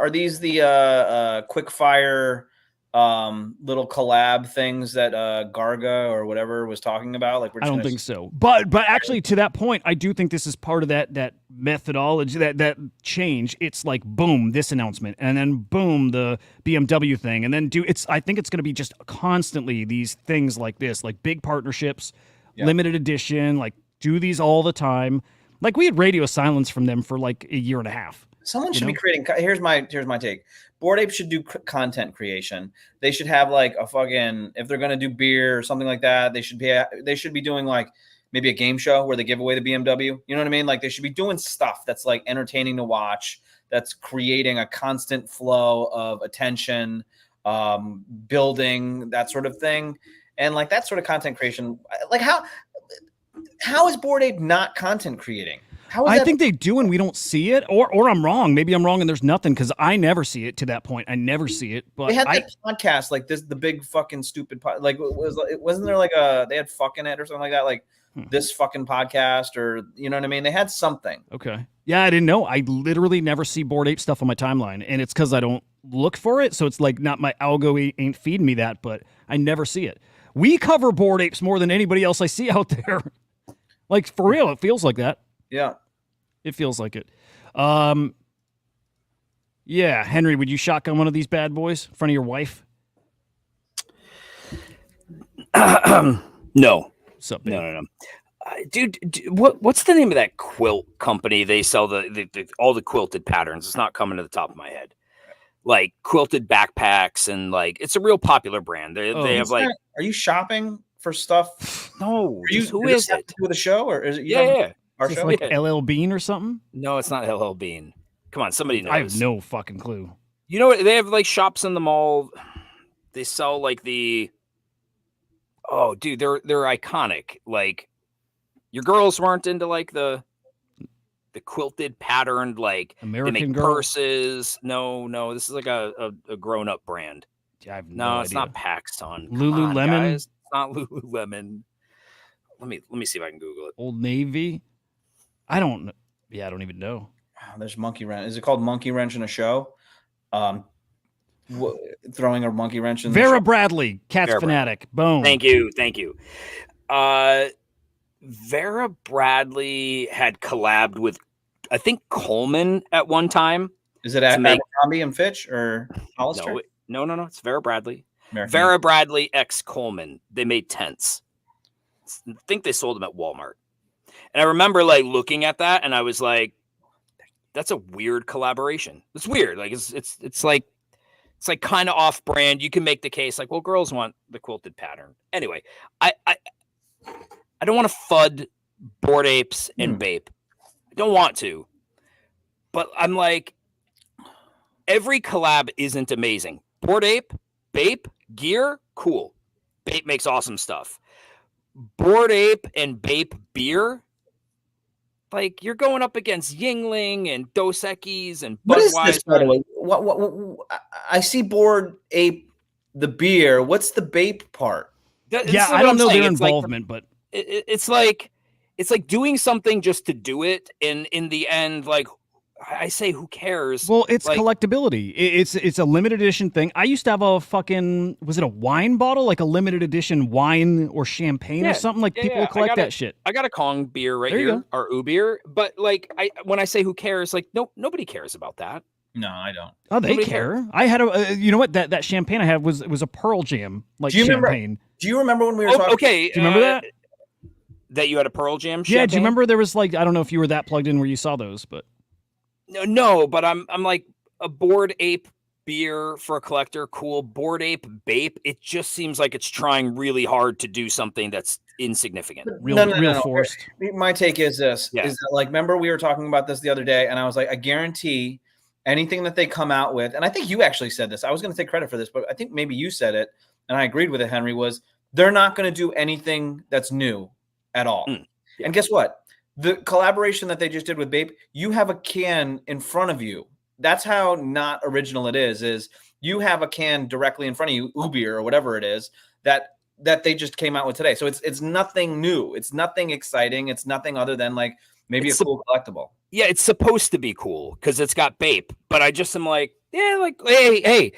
these the quick fire little collab things that Garga or whatever was talking about? Like, I don't think so. But actually, to that point, I do think this is part of that methodology, that change. It's like boom, this announcement, and then boom, the BMW thing, and then I think it's going to be just constantly these things like this, like big partnerships, limited edition, like do these all the time. Like we had radio silence from them for like a year and a half. Someone should be creating. Here's my take. Bored Ape should do content creation. They should have like a fucking, if they're gonna do beer or something like that, they should be doing like maybe a game show where they give away the BMW. You know what I mean? Like they should be doing stuff that's like entertaining to watch, that's creating a constant flow of attention, building, that sort of thing. And like that sort of content creation, like how is Bored Ape not content creating? I think they do and we don't see it, or I'm wrong. Maybe I'm wrong and there's nothing, because I never see it to that point. I never see it. But they had that podcast like this, the big fucking stupid like wasn't there like they had fucking it or something like that, like this fucking podcast, or you know what I mean? They had something. Okay. Yeah, I didn't know. I literally never see Bored Ape stuff on my timeline, and it's because I don't look for it. So it's like not my algo ain't feeding me that, but I never see it. We cover Bored Apes more than anybody else I see out there. Like for real, it feels like that. Yeah. It feels like it. Yeah, Henry, would you shotgun one of these bad boys in front of your wife? No. What's up, No. Dude, what's the name of that quilt company? They sell all the quilted patterns. It's not coming to the top of my head. Like quilted backpacks, and like it's a real popular brand. They have like. Are you shopping for stuff? No. Who is it? With a show, or is it? Yeah. Our Is show? like LL Bean or something? No, it's not LL Bean. Come on, somebody knows. I have no fucking clue. You know what? They have like shops in the mall. They sell like oh, dude, they're iconic. Like your girls weren't into like the quilted patterned, like American they make Girl? Purses. No, this is like a grown up brand. Yeah, I have No, it's idea. not PacSun. Lululemon? It's not Lululemon. Let me see if I can Google it. Old Navy? I don't know. Yeah, I don't even know. There's Monkey Wrench. Is it called Monkey Wrench in a show? Throwing a monkey wrench in Vera Bradley, Cats Vera Fanatic. Boom. Thank you. Vera Bradley had collabed with, I think, Coleman at one time. Is it Abercrombie and Fitch or Hollister? No. It's Vera Bradley. American. Vera Bradley x Coleman. They made tents. I think they sold them at Walmart. And I remember like looking at that, and I was like, "That's a weird collaboration. It's weird. Like it's like kind of off brand. You can make the case like, well, girls want the quilted pattern. Anyway, I don't want to FUD Bored Apes and BAYC. I don't want to, but I'm like, every collab isn't amazing. Bored Ape, BAYC, gear, cool. BAYC makes awesome stuff. Bored Ape and BAYC beer, like you're going up against Yingling and Dos Equis and Budweiser. What is this, by the way? What I see Bored Ape, the beer. What's the BAYC part? Yeah, I don't know their involvement, but it's like doing something just to do it, and in the end, like I say, who cares? well, it's like, collectability. It's a limited edition thing. I used to have a fucking, was it a wine bottle, like a limited edition wine or champagne or something? Like people will collect that shit. I got a Kong beer right There you here, our U beer, but like when I say who cares, like nobody cares about that. No, I don't. Oh, they Nobody care. I had a, you know what? That champagne I had was a Pearl Jam like Do you remember- champagne. Do you remember when we were talking? Okay, Do you remember that? That you had a Pearl Jam? Yeah. champagne? Do you remember there was like, I don't know if you were that plugged in where you saw those, but No, but I'm like a Bored Ape beer for a collector, cool. Bored Ape BAYC, it just seems like it's trying really hard to do something that's insignificant. real forced. My take is this: Yeah. is that like, remember we were talking about this the other day, and I was like, I guarantee anything that they come out with, and I think you actually said this. I was going to take credit for this, but I think maybe you said it, and I agreed with it, Henry. Was they're not going to do anything that's new at all. And guess what? The collaboration that they just did with Bape, you have a can in front of you. That's how not original it is you have a can directly in front of you, Uber or whatever it is, that they just came out with today. So it's nothing new. It's nothing exciting. It's nothing other than like maybe It's a cool collectible. Yeah, it's supposed to be cool because it's got Bape, but I just am like, yeah, like, hey.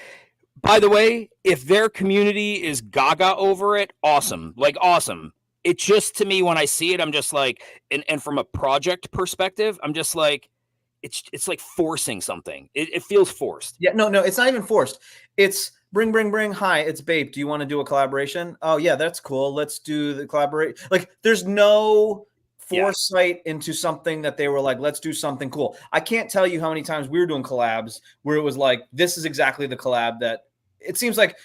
By the way, if their community is gaga over it, awesome. Like, awesome. It just, to me, when I see it, I'm just like, and from a project perspective, I'm just like, it's like forcing something. It feels forced. Yeah, no, it's not even forced. It's bring. Hi, it's Bape. Do you want to do a collaboration? Oh, yeah, that's cool. Let's do the collaborate. Like, there's no foresight into something that they were like, let's do something cool. I can't tell you how many times we were doing collabs where it was like, this is exactly the collab that it seems like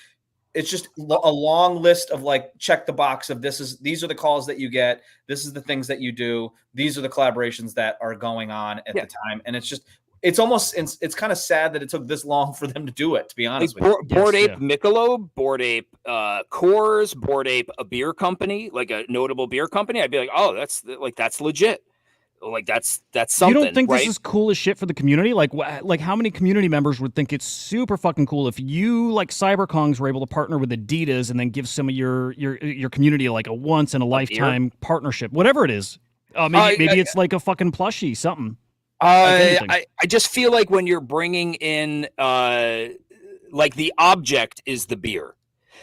it's just a long list of like, check the box of these are the calls that you get. This is the things that you do. These are the collaborations that are going on at the time. And it's just, it's kind of sad that it took this long for them to do it, to be honest with you. Bored Ape Michelob, Bored Ape Coors, Bored Ape, a beer company, like a notable beer company. I'd be like, oh, that's legit. Like that's something. You don't think right? this is cool as shit for the community? Like how many community members would think it's super fucking cool if you, like CyberKongs, were able to partner with Adidas and then give some of your community like a once in a lifetime partnership, whatever it is. Maybe it's like a fucking plushie, something. I just feel like when you're bringing in like the object is the beer.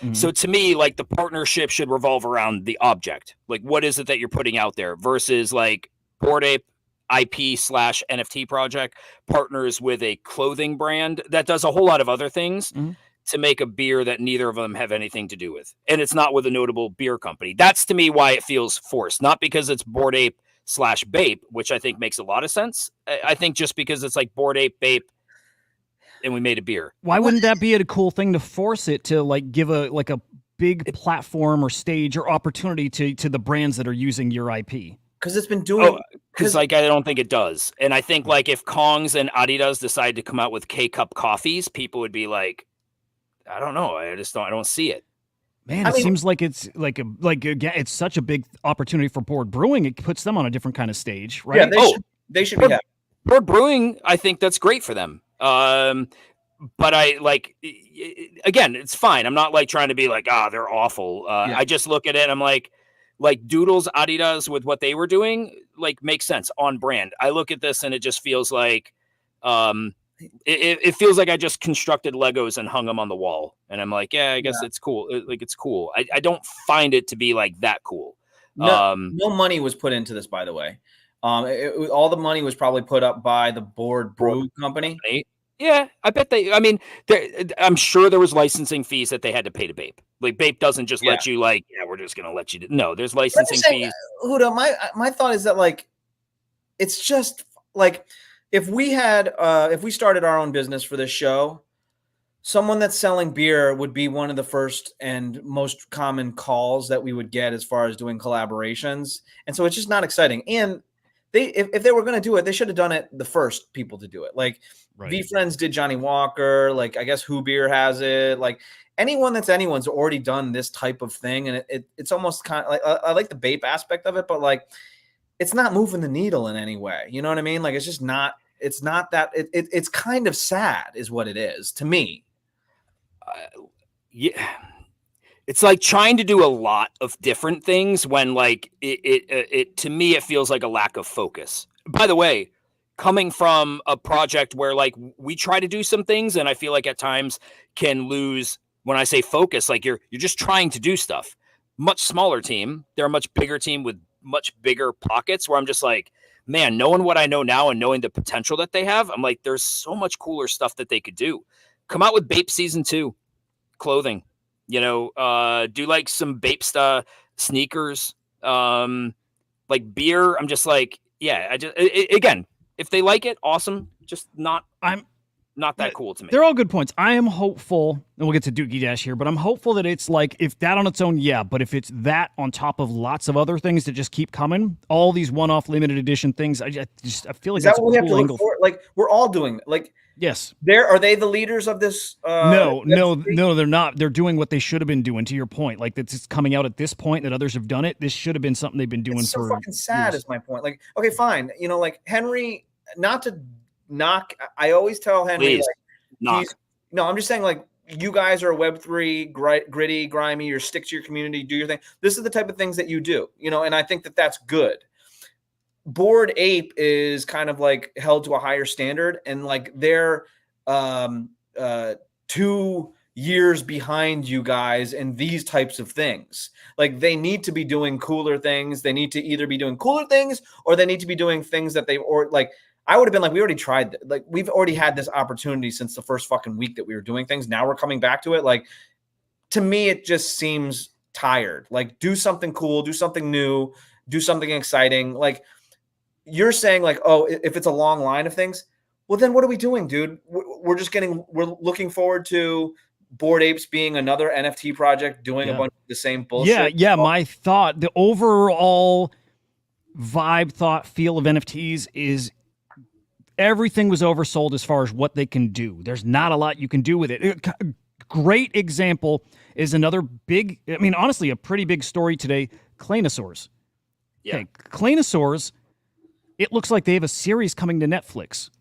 Mm-hmm. So to me, like the partnership should revolve around the object. Like what is it that you're putting out there versus like Bored Ape IP/NFT project partners with a clothing brand that does a whole lot of other things to make a beer that neither of them have anything to do with. And it's not with a notable beer company. That's to me why it feels forced, not because it's Bored Ape/Bape, which I think makes a lot of sense. I think just because it's like Bored Ape, Bape, and we made a beer. Why wouldn't that be a cool thing to force it to like give a big platform or stage or opportunity to the brands that are using your IP? Because it's been doing. Because like I don't think it does, and I think like if Kongs and Adidas decide to come out with K-cup coffees, people would be like, I don't know, I don't see it. Man, it seems like it's again, it's such a big opportunity for Board Brewing. It puts them on a different kind of stage, right? Yeah, they should be happy. Board Brewing, I think that's great for them. But I like, again, it's fine. I'm not like trying to be like, they're awful. I just look at it and I'm like Doodles, Adidas with what they were doing, like makes sense on brand. I look at this and it just feels like, it feels like I just constructed Legos and hung them on the wall. And I'm like, yeah, I guess it's cool. It's cool. I don't find it to be like that cool. No money was put into this, by the way. All the money was probably put up by the Board Brew company. Yeah, I bet I'm sure there was licensing fees that they had to pay to Bape. Like Bape doesn't just let you like, we're just going to let you. No, there's licensing fees. Hudah, my thought is that like, it's just like if we started our own business for this show, someone that's selling beer would be one of the first and most common calls that we would get as far as doing collaborations. And so it's just not exciting. And if they were going to do it, they should have done it the first people to do it. Like V-Friends did Johnny Walker. Like I guess Who Beer has it. Like anyone's already done this type of thing. And it's almost kind of like, I like the Bape aspect of it, but like, it's not moving the needle in any way. You know what I mean? Like, it's just not, it's not that it's kind of sad is what it is to me. Yeah. It's like trying to do a lot of different things when like it to me, it feels like a lack of focus. By the way, coming from a project where like we try to do some things and I feel like at times can lose when I say focus, like you're just trying to do stuff. Much smaller team. They're a much bigger team with much bigger pockets where I'm just like, man, knowing what I know now and knowing the potential that they have, I'm like, there's so much cooler stuff that they could do. Come out with Bape Season 2 clothing. You know, do like some Bape sneakers, like beer. I'm just like, again, if they like it, awesome. Just not. not that cool to me. They're all good points. I am hopeful, and we'll get to Dookie Dash here, but I'm hopeful that it's like, if that on its own, yeah, but if it's that on top of lots of other things that just keep coming, all these one-off limited edition things, I feel like Is that's that a what we have to cool look angle. for? Like, we're all doing like. Yes. Are they the leaders of this? No, they're not. They're doing what they should have been doing. To your point, like it's coming out at this point that others have done it. This should have been something they've been doing It's so for fucking sad. years. Is my point. Like, okay, fine. You know, like Henry. Not to knock. I always tell Henry, Please, like, knock. no, I'm just saying, like, you guys are Web3, gritty, grimy. You're stick to your community, do your thing. This is the type of things that you do. You know, and I think that that's good. Bored Ape is kind of like held to a higher standard, and like they're 2 years behind you guys in these types of things. Like, they need to be doing cooler things. They need to either be doing cooler things, or they need to be doing things that I would have been like, we already tried that. Like, we've already had this opportunity since the first fucking week that we were doing things. Now we're coming back to it. Like, to me, it just seems tired. Like, do something cool, do something new, do something exciting. Like, you're saying, like, oh, if it's a long line of things, well, then what are we doing, dude? We're looking forward to Bored Apes being another NFT project, doing a bunch of the same bullshit. Yeah. My thought, the overall vibe, thought, feel of NFTs is everything was oversold as far as what they can do. There's not a lot you can do with it. Great example is another big, I mean, honestly, a pretty big story today, Claynosaurz. Yeah. Okay, Claynosaurz, it looks like they have a series coming to Netflix,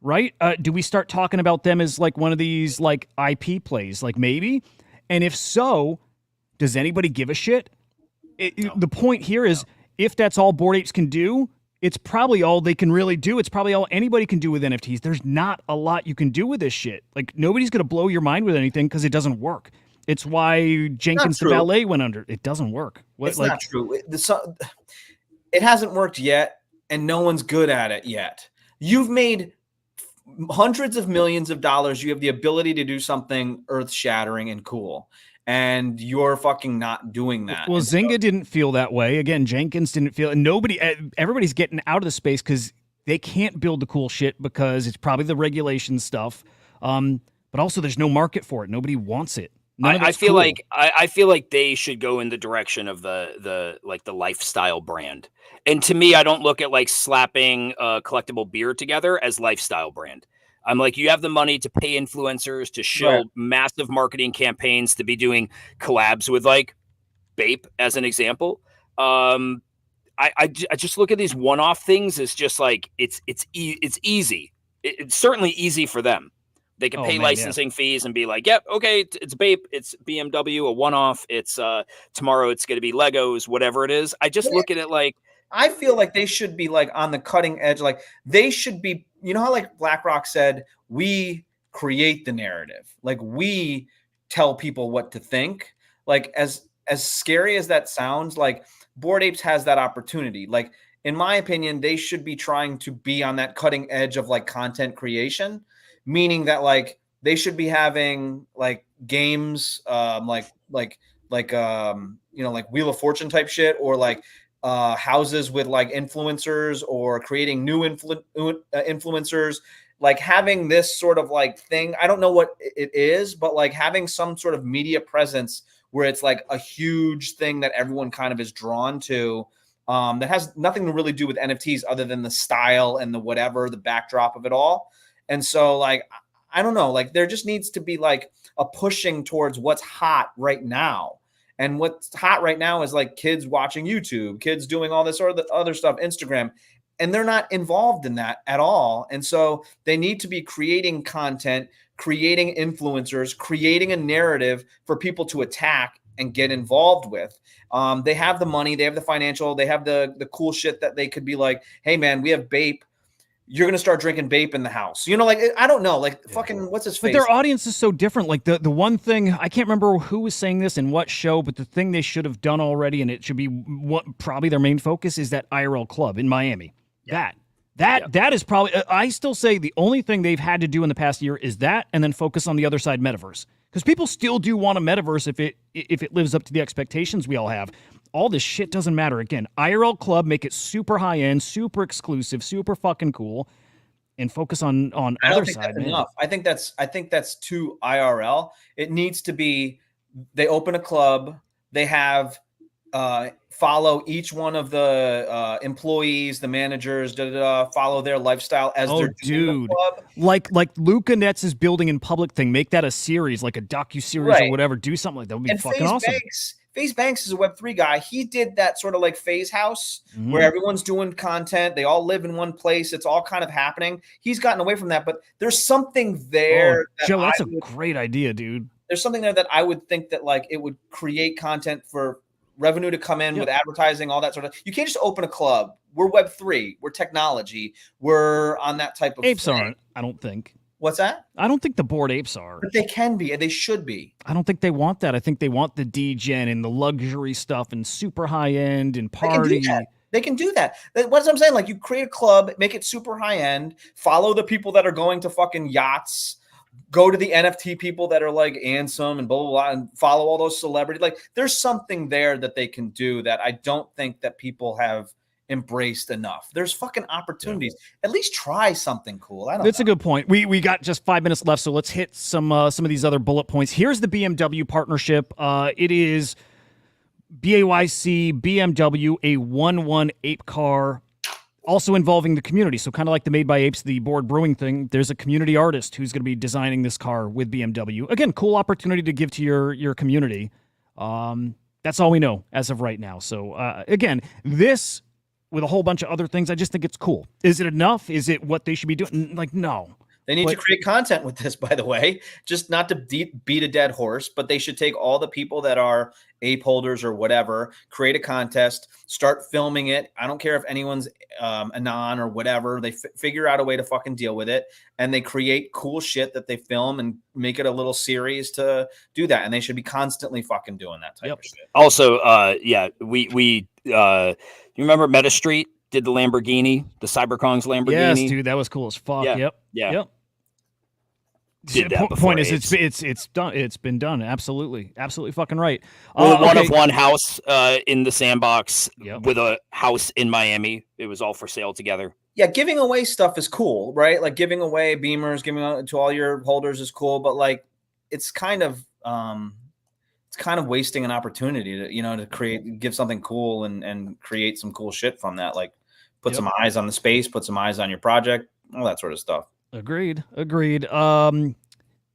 right? Do we start talking about them as like one of these like IP plays? Like, maybe? And if so, does anybody give a shit? The point here is, if that's all Bored Apes can do, it's probably all they can really do. It's probably all anybody can do with NFTs. There's not a lot you can do with this shit. Like, nobody's going to blow your mind with anything because it doesn't work. It's why Jenkins the Ballet went under. It doesn't work. It's not true. It hasn't worked yet, and no one's good at it yet. You've made hundreds of millions of dollars. You have the ability to do something earth-shattering and cool, and you're fucking not doing that. Well, Zynga didn't feel that way. Again, Jenkins didn't feel. And everybody's getting out of the space because they can't build the cool shit because it's probably the regulation stuff. But also, there's no market for it. Nobody wants it. I feel like I feel like they should go in the direction of the lifestyle brand. And to me, I don't look at like slapping collectible beer together as lifestyle brand. I'm like, you have the money to pay influencers to show massive marketing campaigns, to be doing collabs with like BAYC as an example. I just look at these one-off things as just like it's easy. It's certainly easy for them. They can pay licensing fees and be like, yep, okay, it's BAYC, it's BMW, a one-off. It's tomorrow it's going to be Legos, whatever it is. I just look at it like, I feel like they should be like on the cutting edge. Like, they should be, you know how like BlackRock said, we create the narrative. Like, we tell people what to think. Like, as scary as that sounds, like Bored Apes has that opportunity. Like, in my opinion, they should be trying to be on that cutting edge of like content creation, meaning that like they should be having like games, like Wheel of Fortune type shit, or like houses with like influencers, or creating new influencers, like having this sort of like thing. I don't know what it is, but like having some sort of media presence where it's like a huge thing that everyone kind of is drawn to, that has nothing to really do with NFTs other than the style and the whatever, the backdrop of it all. And so like, I don't know, like there just needs to be like a pushing towards what's hot right now. And what's hot right now is like kids watching YouTube, kids doing all this or the other stuff, Instagram, and they're not involved in that at all. And so they need to be creating content, creating influencers, creating a narrative for people to attack and get involved with. They have the money, they have the financial, they have the cool shit that they could be like, hey man, we have BAYC. You're going to start drinking BAYC in the house. You know, like, I don't know, like fucking what's his face? But their audience is so different. Like the one thing, I can't remember who was saying this in what show, but the thing they should have done already, and it should be what probably their main focus, is that IRL club in Miami. Yeah. That is probably, I still say the only thing they've had to do in the past year is that, and then focus on the other side, metaverse. Because people still do want a metaverse if it lives up to the expectations we all have. All this shit doesn't matter. Again, IRL club, make it super high end, super exclusive, super fucking cool. and focus on I other don't think side, that's man. enough. I think that's too IRL. It needs to be they open a club, they have follow each one of the employees, the managers, follow their lifestyle as they're doing the Dude, club. like Luca Netz is building in public thing. Make that a series, like a docu-series or Right. whatever. Do something like that. Would be And fucking awesome. FaZe Banks is a Web3 guy. He did that sort of like FaZe House Mhm. where everyone's doing content. They all live in one place. It's all kind of happening. He's gotten away from that, but there's something there. Joe, that's a great idea, dude. There's something there that I would think that like it would create content for revenue to come in with advertising, all that sort of. You can't just open a club. We're Web3. We're technology. We're on that type of Apes thing. aren't, I don't think. What's that? I don't think the Bored Apes are. But they can be, and they should be. I don't think they want that. I think they want the degen and the luxury stuff and super high end and party. They can do that. What's I'm saying? Like you create a club, make it super high end, follow the people that are going to fucking yachts, go to the NFT people that are like Ansem and blah, blah, blah, and follow all those celebrities. Like there's something there that they can do that I don't think that people have embraced enough. There's fucking opportunities. At least try something cool. That's a good point. We got just 5 minutes left, so let's hit some of these other bullet points. Here's the BMW partnership. It is BAYC, BMW, a 1-1 ape car, also involving the community. So kind of like the Made by Apes, the Bored Brewing thing, there's a community artist who's going to be designing this car with BMW. Again, cool opportunity to give to your community. That's all we know as of right now. So again, this with a whole bunch of other things, I just think it's cool. Is it enough? Is it what they should be doing? Like, no. They need to create content with this, by the way, just not to beat a dead horse, but they should take all the people that are ape holders or whatever, create a contest, start filming it. I don't care if anyone's anon or whatever. They figure out a way to fucking deal with it, and they create cool shit that they film and make it a little series to do that. And they should be constantly fucking doing that type of shit. Also, we you remember Meta Street did the Lamborghini, the Cyberkongs Lamborghini? Yes, dude, that was cool as fuck. Yeah. Yep. Did that Point is, Apes. it's done. It's been done. Absolutely fucking right. Well, one okay. of one house in the sandbox Yep. with a house in Miami. It was all for sale together. Yeah, giving away stuff is cool, right? Like giving away Beamers, giving out to all your holders is cool, but like it's kind of wasting an opportunity to give something cool and create some cool shit from that. Like put some eyes on the space, put some eyes on your project, all that sort of stuff. Agreed.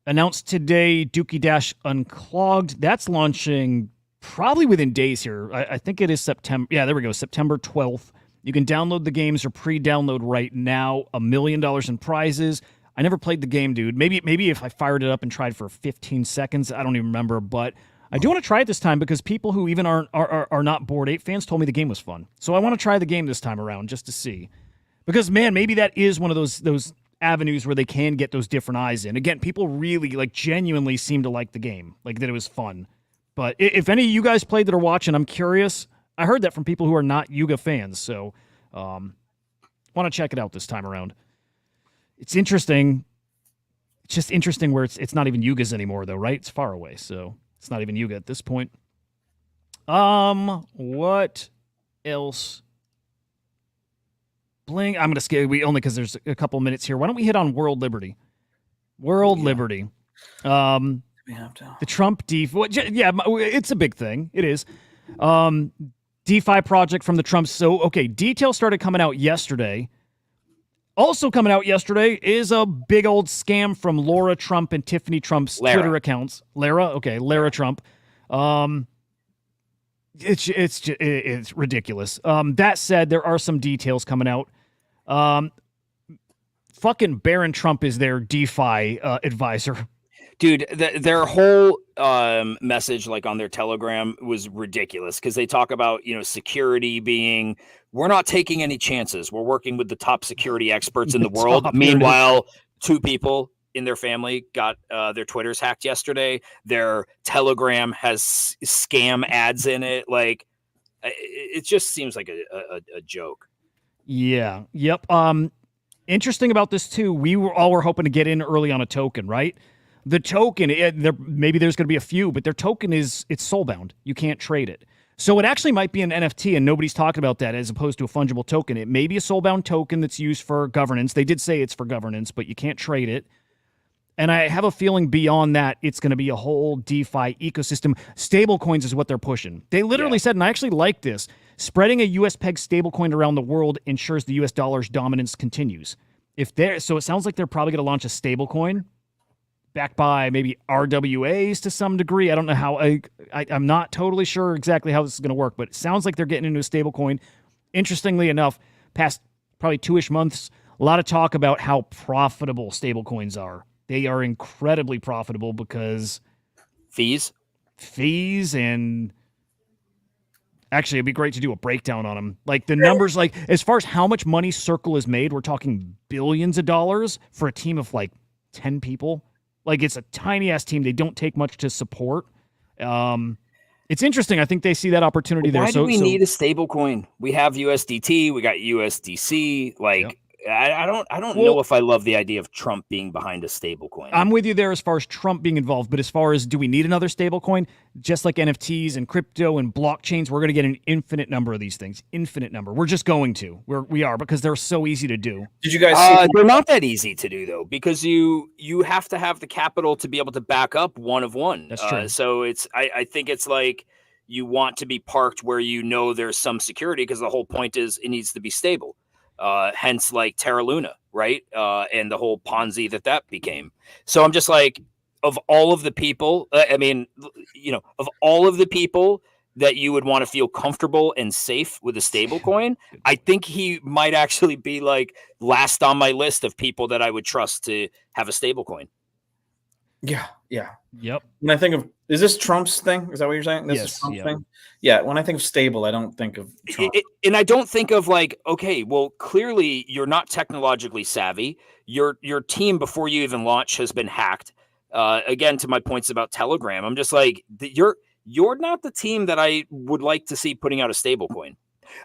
Announced today, Dookie Dash Unclogged. That's launching probably within days here. I think it is September. Yeah, there we go. September 12th. You can download the games or pre-download right now. $1 million in prizes. I never played the game, dude. Maybe if I fired it up and tried for 15 seconds, I don't even remember. But I do want to try it this time because people who even are not Bored Ape fans told me the game was fun. So I want to try the game this time around just to see. Because man, maybe that is one of those avenues where they can get those different eyes in. Again, people really genuinely seem to like the game, like that it was fun. But if any of you guys played that are watching, I'm curious. I heard that from people who are not Yuga fans, so want to check it out this time around. It's interesting. It's just interesting where it's not even Yuga's anymore, though, right? It's far away, so it's not even Yuga at this point. What else? Bling. I'm gonna skip. Only because there's a couple minutes here. Why don't we hit on World Liberty? Liberty. The Trump DeFi. Yeah, it's a big thing. It is. DeFi project from the Trumps. So, okay, details started coming out yesterday. Also coming out yesterday is a big old scam from Laura Trump and Tiffany Trump's Twitter accounts. Lara Trump. It's ridiculous. That said, there are some details coming out. Fucking Barron Trump is their DeFi advisor. Dude, their whole message, like on their Telegram, was ridiculous because they talk about, security being, we're not taking any chances. We're working with the top security experts in the world. Meanwhile, 2 people in their family got their Twitters hacked yesterday. Their Telegram has scam ads in it. Like, it just seems like a joke. Yeah. Yep. Interesting about this too. We were hoping to get in early on a token, right? The token, maybe there's going to be a few, but their token it's soulbound. You can't trade it. So it actually might be an NFT, and nobody's talking about that as opposed to a fungible token. It may be a soulbound token that's used for governance. They did say it's for governance, but you can't trade it. And I have a feeling beyond that, it's going to be a whole DeFi ecosystem. Stablecoins is what they're pushing. They literally said, and I actually like this, spreading a US peg stablecoin around the world ensures the US dollar's dominance continues. So it sounds like they're probably going to launch a stablecoin backed by maybe RWAs to some degree. I don't know how. I'm not totally sure exactly how this is going to work, but it sounds like they're getting into a stablecoin. Interestingly enough, past probably 2-ish months, a lot of talk about how profitable stablecoins are. They are incredibly profitable because Fees. and actually it'd be great to do a breakdown on them. Like the numbers, like as far as how much money Circle has made, we're talking billions of dollars for a team of like 10 people. Like it's a tiny ass team. They don't take much to support. It's interesting. I think they see that opportunity there. Why do we need a stable coin? We have USDT. We got USDC. Like I don't know if I love the idea of Trump being behind a stable coin. I'm with you there as far as Trump being involved, but as far as do we need another stable coin? Just like NFTs and crypto and blockchains, we're going to get an infinite number of these things. Infinite number. We're just going to. We are because they're so easy to do. Did you guys see? They're not that easy to do though, because you have to have the capital to be able to back up one of one. That's true. So I think it's like you want to be parked where you know there's some security because the whole point is it needs to be stable. Hence like Terra Luna, right? And the whole Ponzi that became. So I'm just like, of all of the people, of all of the people that you would want to feel comfortable and safe with a stable coin, I think he might actually be like last on my list of people that I would trust to have a stable coin. Yeah. Yep. When I think of, is this Trump's thing? Is that what you're saying? This is Trump's thing? Yeah. When I think of stable, I don't think of Trump. And I don't think of like, okay, well, clearly you're not technologically savvy. Your team before you even launch has been hacked. Again, to my points about Telegram, I'm just like, you're not the team that I would like to see putting out a stable coin.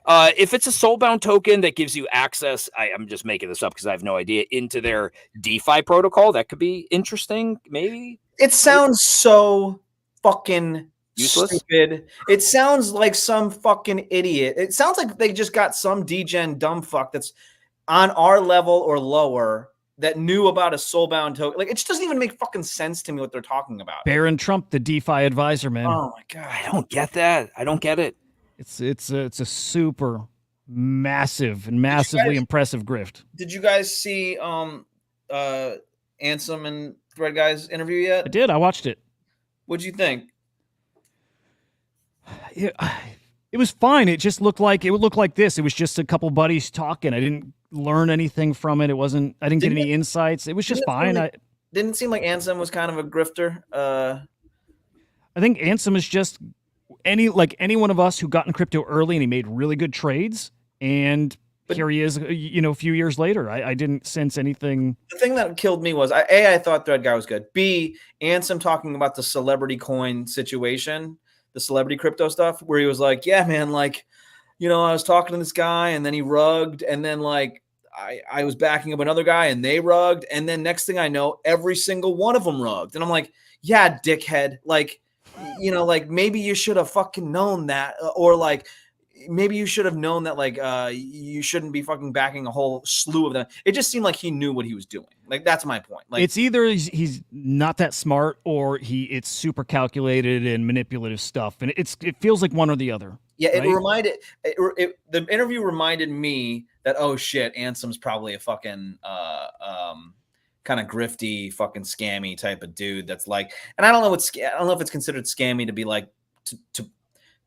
If it's a soulbound token that gives you access, I'm just making this up because I have no idea, into their DeFi protocol, that could be interesting, maybe. It sounds so fucking Useless? stupid. It sounds like some fucking idiot. It sounds like they just got some degen dumb fuck that's on our level or lower that knew about a soulbound token. Like, it just doesn't even make fucking sense to me what they're talking about. Barron Trump, the DeFi advisor, man. Oh my God. I don't get that. I don't get it. It's a super massive and massively impressive grift. Did you guys see Ansem and Thread Guy's interview yet? I did. I watched it. What'd you think? It was fine. It would look like this. It was just a couple buddies talking. I didn't learn anything from it. I didn't get any insights. It was just fine. Didn't seem like Ansem was kind of a grifter. I think Ansem is just any one of us who got in crypto early and he made really good trades. And here he is, a few years later. I didn't sense anything. The thing that killed me was I thought Thread Guy was good. B, Ansem talking about the celebrity coin situation, the celebrity crypto stuff, where he was like, yeah, man, like, I was talking to this guy and then he rugged, and then like I was backing up another guy and they rugged, and then next thing I know, every single one of them rugged. And I'm like, yeah, dickhead. Like, like maybe you should have fucking known that, or like maybe you should have known that, like, you shouldn't be fucking backing a whole slew of them. It just seemed like he knew what he was doing. Like, that's my point. Like, it's either he's not that smart or it's super calculated and manipulative stuff. And it feels like one or the other. Yeah. It right? reminded, the interview reminded me that, oh shit, Ansem's probably a fucking, kind of grifty, fucking scammy type of dude. That's like, and I don't know if it's considered scammy to be like, to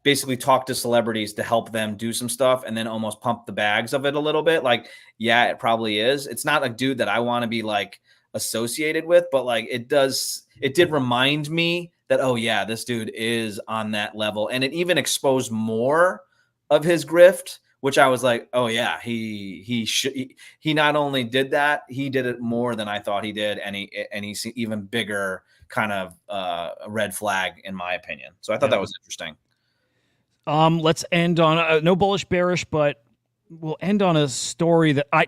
basically talk to celebrities to help them do some stuff and then almost pump the bags of it a little bit. Like, yeah, it probably is. It's not a dude that I want to be like associated with, but like it did remind me that, oh yeah, this dude is on that level. And it even exposed more of his grift, which I was like, oh yeah, he not only did that, he did it more than I thought he did. And he's even bigger kind of red flag in my opinion. So I thought that was interesting. Let's end on no bullish bearish, but we'll end on a story that I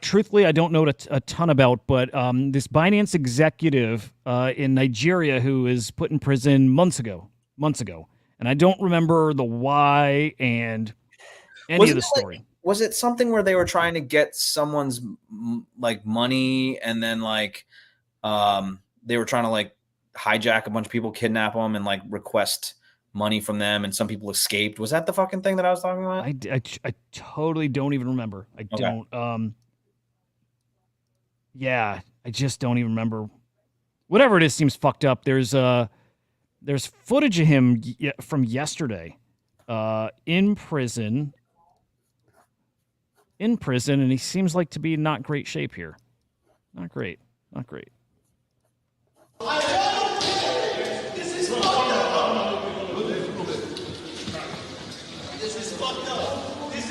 don't know a ton about, but this Binance executive in Nigeria who is put in prison months ago. and I don't remember the why and any Wasn't of the it, like, story. was it something where they were trying to get someone's like money, and then like they were trying to like hijack a bunch of people, kidnap them, and like request money from them, and some people escaped? Was that the fucking thing that I was talking about? I totally don't even remember. I Okay. don't. Yeah, I just don't even remember. Whatever it is seems fucked up. There's footage of him from yesterday, in prison. And he seems like to be in not great shape here. Not great. Not great. This is fucked up. This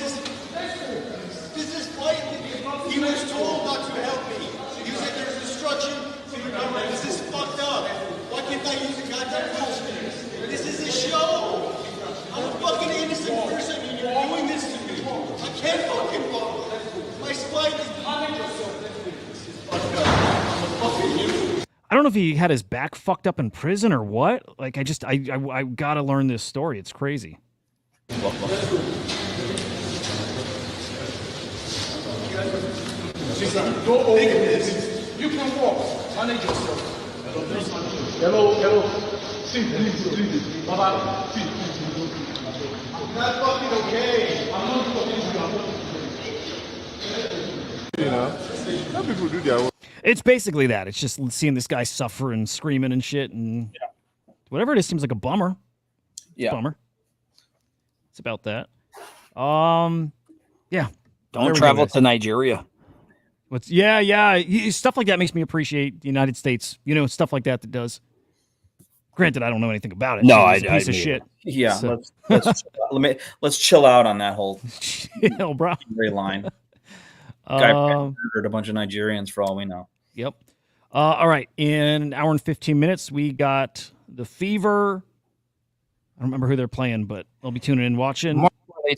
is blatantly. He was told not to help me. He said there's instruction to the government. This is fucked up. Why can't I use the goddamn bullshit? This is a show. I'm a fucking innocent person and you're doing this to me. I can't fucking walk. My spine is I don't know if he had his back fucked up in prison or what. Like, I gotta learn this story. It's crazy. You can walk. Manage yourself. Hello. See, please. Baba, see. I'm not fucking okay. I'm not fucking You know, some people do their own. It's basically that. It's just seeing this guy suffer and screaming and shit, and whatever it is seems like a bummer. Yeah. Bummer. It's about that. Yeah. There Don't we travel go, guys. to Nigeria. Stuff like that makes me appreciate the United States. You know, stuff like that does. Granted, I don't know anything about it. No, It's a piece of me shit. Yeah, So- let's chill out on that whole Chill, bro. line. Guy Um, murdered a bunch of Nigerians for all we know. Yep. All right. In an hour and 15 minutes, we got the Fever. I don't remember who they're playing, but I'll be tuning in watching.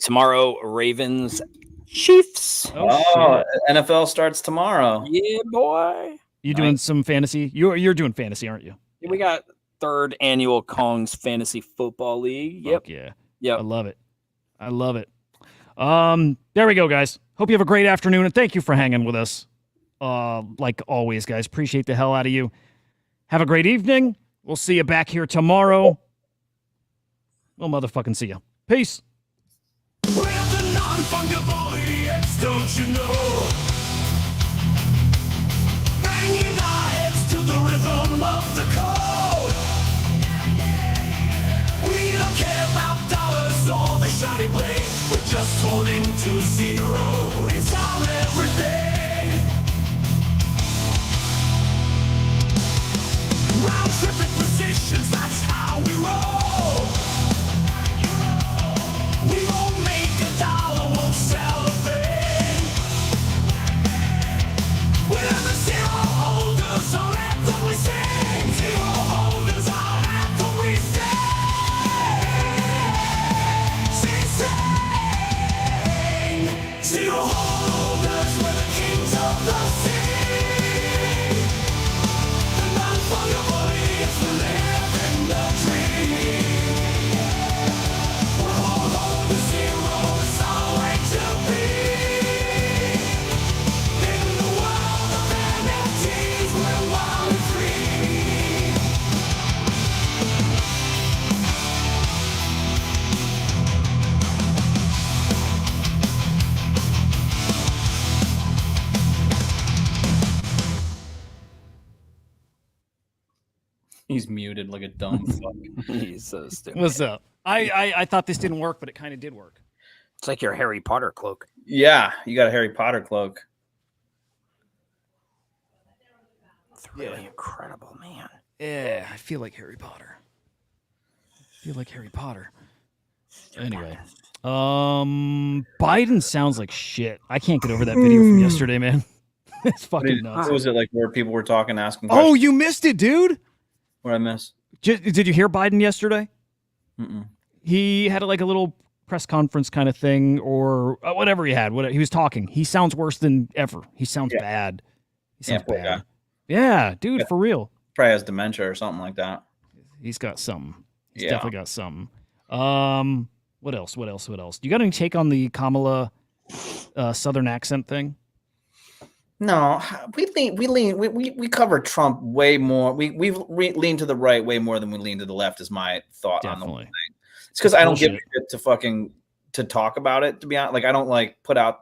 Tomorrow, Ravens, Chiefs. Oh, shit. NFL starts tomorrow. Yeah, boy. You doing some fantasy? You're doing fantasy, aren't you? We got third annual Kong's Fantasy Football League. Yep. Fuck yeah. Yep. I love it. I love it. There we go, guys. Hope you have a great afternoon, and thank you for hanging with us. Like always, guys. Appreciate the hell out of you. Have a great evening. We'll see you back here tomorrow. We'll motherfucking see you. Peace. We're the non-fungible idiots, don't you know? Banging our heads to the rhythm of the code. We don't care about dollars or the shiny blade. We're just holding to zero. It's our everything. Round tripping positions, that's how we roll. We won't make a dollar, won't sell a thing. We're the zero holders, our anthem we sing. Zero holders, our anthem we sing. Zero holders, we're the kings of the sea. The non-fungible idiots who live in the dream. We're all on the zero, it's our way to be. In the world of NFTs, we're wild and free. He's muted like a dumb fuck. He's so stupid. What's up? I thought this didn't work, but it kind of did work. It's like your Harry Potter cloak. Yeah, you got a Harry Potter cloak. It's really incredible, man. Yeah, I feel like Harry Potter. Anyway, Biden sounds like shit. I can't get over that video from yesterday, man. It's fucking nuts. What was it like where people were talking, asking Oh, questions? you missed it, dude. What I miss? Did you hear Biden yesterday? Mm-mm. He had like a little press conference kind of thing, or whatever he had. He was talking. He sounds worse than ever. He sounds bad. He sounds poor bad. guy. Yeah, dude, for real. Probably has dementia or something like that. He's got something. He's Yeah. definitely got something. What else? What else? What else? Do you got any take on the Kamala Southern accent thing? No, we cover Trump way more. We lean to the right way more than we lean to the left. Is my thought on the whole Definitely. thing. It's because I don't give a bullshit. shit to talk about it. To be honest, like I don't like put out.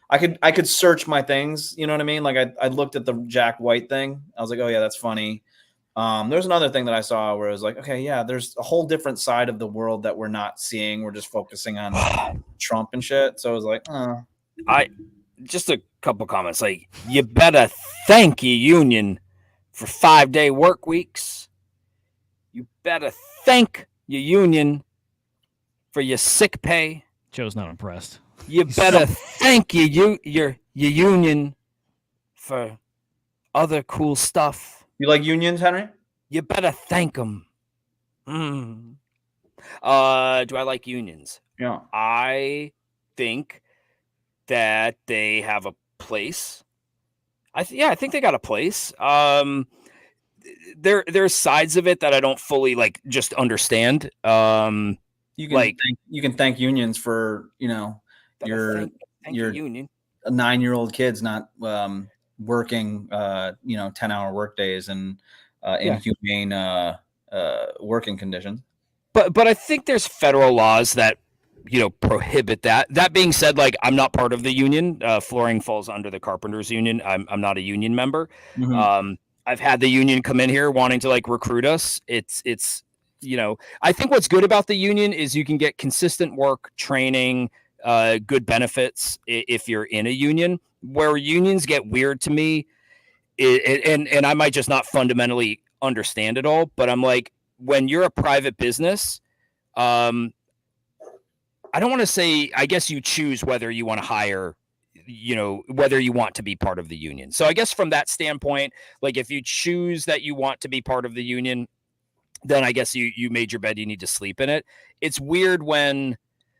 I could search my things. You know what I mean? Like I looked at the Jack White thing. I was like, oh yeah, that's funny. There's another thing that I saw where it was like, okay, yeah, there's a whole different side of the world that we're not seeing. We're just focusing on Trump and shit. So I was like, Just a couple comments. Like, you better thank your union for 5-day work weeks. You better thank your union for your sick pay. Joe's not impressed. You better thank your union for other cool stuff. you like unions, Henry? You better thank them. Do I like unions? Yeah. I think that they have a place. I think they got a place. There's sides of it that I don't fully like just understand. You can Like- you can thank unions for your thank your union. 9-year-old kids not working 10-hour work days and inhumane working conditions. But I think there's federal laws that prohibit that. That being said, like I'm not part of the union. Flooring falls under the carpenters union. I'm not a union member. Mhm. I've had the union come in here wanting to like recruit us. It's I think what's good about the union is you can get consistent work, training, good benefits if you're in a union. Where unions get weird to me, and I might just not fundamentally understand it all, but I'm like, when you're a private business, I don't want to say, I guess you choose whether you want to hire, whether you want to be part of the union. So I guess from that standpoint, like if you choose that you want to be part of the union, then I guess you made your bed, you need to sleep in it. It's weird when,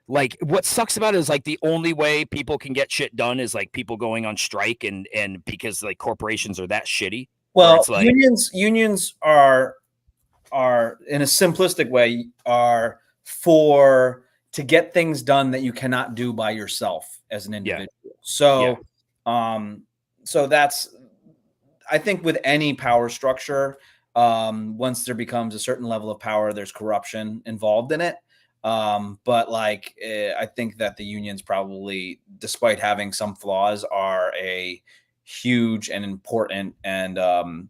like, what sucks about it is like the only way people can get shit done is like people going on strike and because like corporations are that shitty. Well, it's like, unions are in a simplistic way are for to get things done that you cannot do by yourself as an individual. So, so that's, I think with any power structure, once there becomes a certain level of power, there's corruption involved in it. But like, I think that the unions probably, despite having some flaws, are a huge and important and a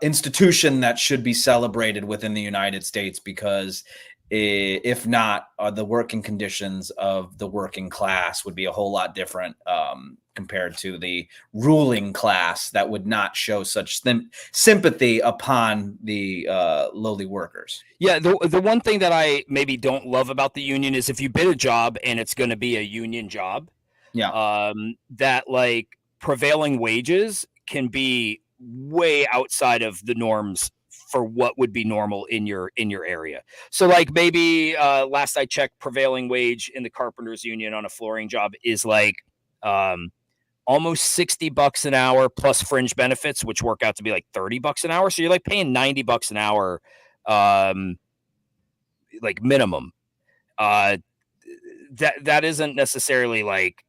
institution that should be celebrated within the United States, because if not, the working conditions of the working class would be a whole lot different compared to the ruling class that would not show such sympathy upon the lowly workers. Yeah, the one thing that I maybe don't love about the union is if you bid a job and it's going to be a union job, that like prevailing wages can be way outside of the norms for what would be normal in your area. So like maybe last I checked, prevailing wage in the carpenters union on a flooring job is like almost $60 an hour plus fringe benefits, which work out to be like $30 an hour. So you're like paying $90 an hour like minimum. That isn't necessarily like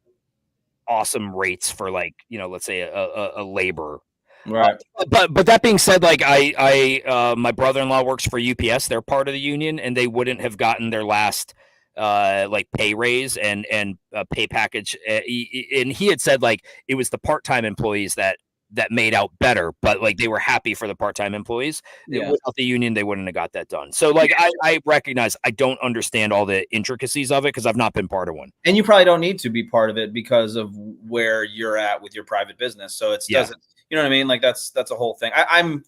awesome rates for like, let's say a laborer. Right. But that being said, like I my brother-in-law works for UPS. They're part of the union, and they wouldn't have gotten their last like pay raise and pay package. And he had said like it was the part-time employees that made out better, but like they were happy for the part-time employees. Yeah. Without the union, they wouldn't have got that done. So like I recognize I don't understand all the intricacies of it because I've not been part of one. And you probably don't need to be part of it because of where you're at with your private business. So it doesn't, you know what I mean? Like that's a whole thing. I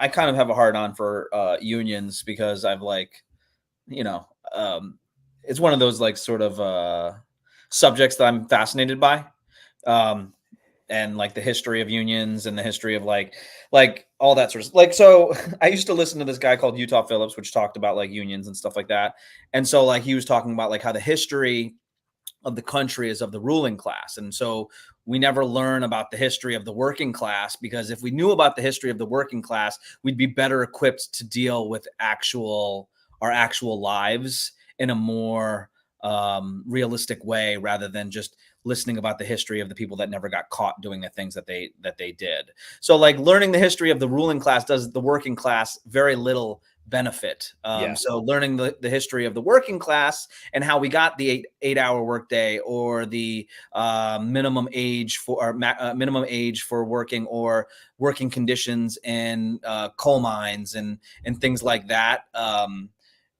kind of have a hard on for unions because I've like, it's one of those like sort of subjects that I'm fascinated by. And like the history of unions and the history of like all that sort of like, so I used to listen to this guy called Utah Phillips, which talked about like unions and stuff like that. And so like he was talking about like how the history of the country is of the ruling class. And so we never learn about the history of the working class, because if we knew about the history of the working class, we'd be better equipped to deal with our actual lives in a more realistic way, rather than just listening about the history of the people that never got caught doing the things that they did. So like learning the history of the ruling class does the working class very little benefit. So learning the history of the working class and how we got the 8-hour workday, or the minimum age for working, or working conditions in coal mines and things like that.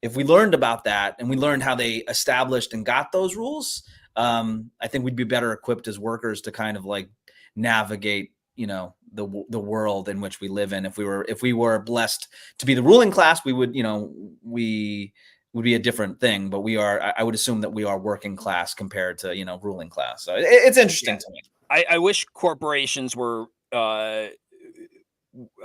If we learned about that, and we learned how they established and got those rules, I think we'd be better equipped as workers to kind of like navigate, the world in which we live in. If we were blessed to be the ruling class, we would, we would be a different thing. But I would assume that we are working class compared to, ruling class. So it's interesting to me. I wish corporations were, I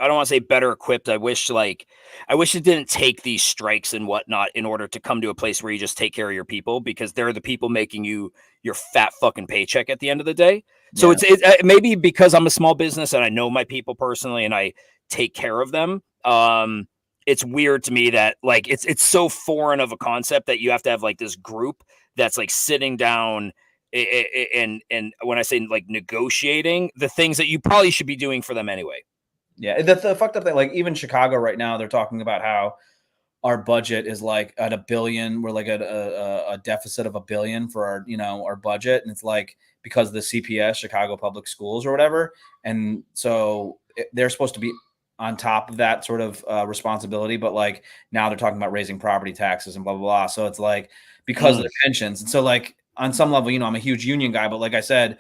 don't want to say better equipped. I wish it didn't take these strikes and whatnot in order to come to a place where you just take care of your people, because they're the people making you your fat fucking paycheck at the end of the day. So it's maybe because I'm a small business and I know my people personally and I take care of them. It's weird to me that like, it's so foreign of a concept that you have to have like this group that's like sitting down and when I say like negotiating the things that you probably should be doing for them anyway. Yeah, the fucked up thing, like even Chicago right now, they're talking about how our budget is like at $1 billion. We're like at a deficit of $1 billion for our, our budget. And it's like, because of the CPS, Chicago Public Schools or whatever. And so they're supposed to be on top of that sort of responsibility. But like now they're talking about raising property taxes and blah, blah, blah. So it's like, because of the pensions. And so like on some level, I'm a huge union guy, but like I said,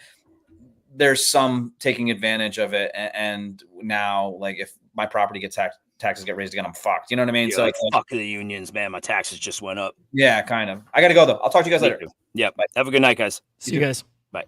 there's some taking advantage of it. And now, like, if my property gets taxes get raised again, I'm fucked. You know what I mean? Yeah, so like, fuck the unions, man. My taxes just went up. Yeah, kind of. I got to go though. I'll talk to you guys later. Yep. Have a good night, guys. See you guys. Bye.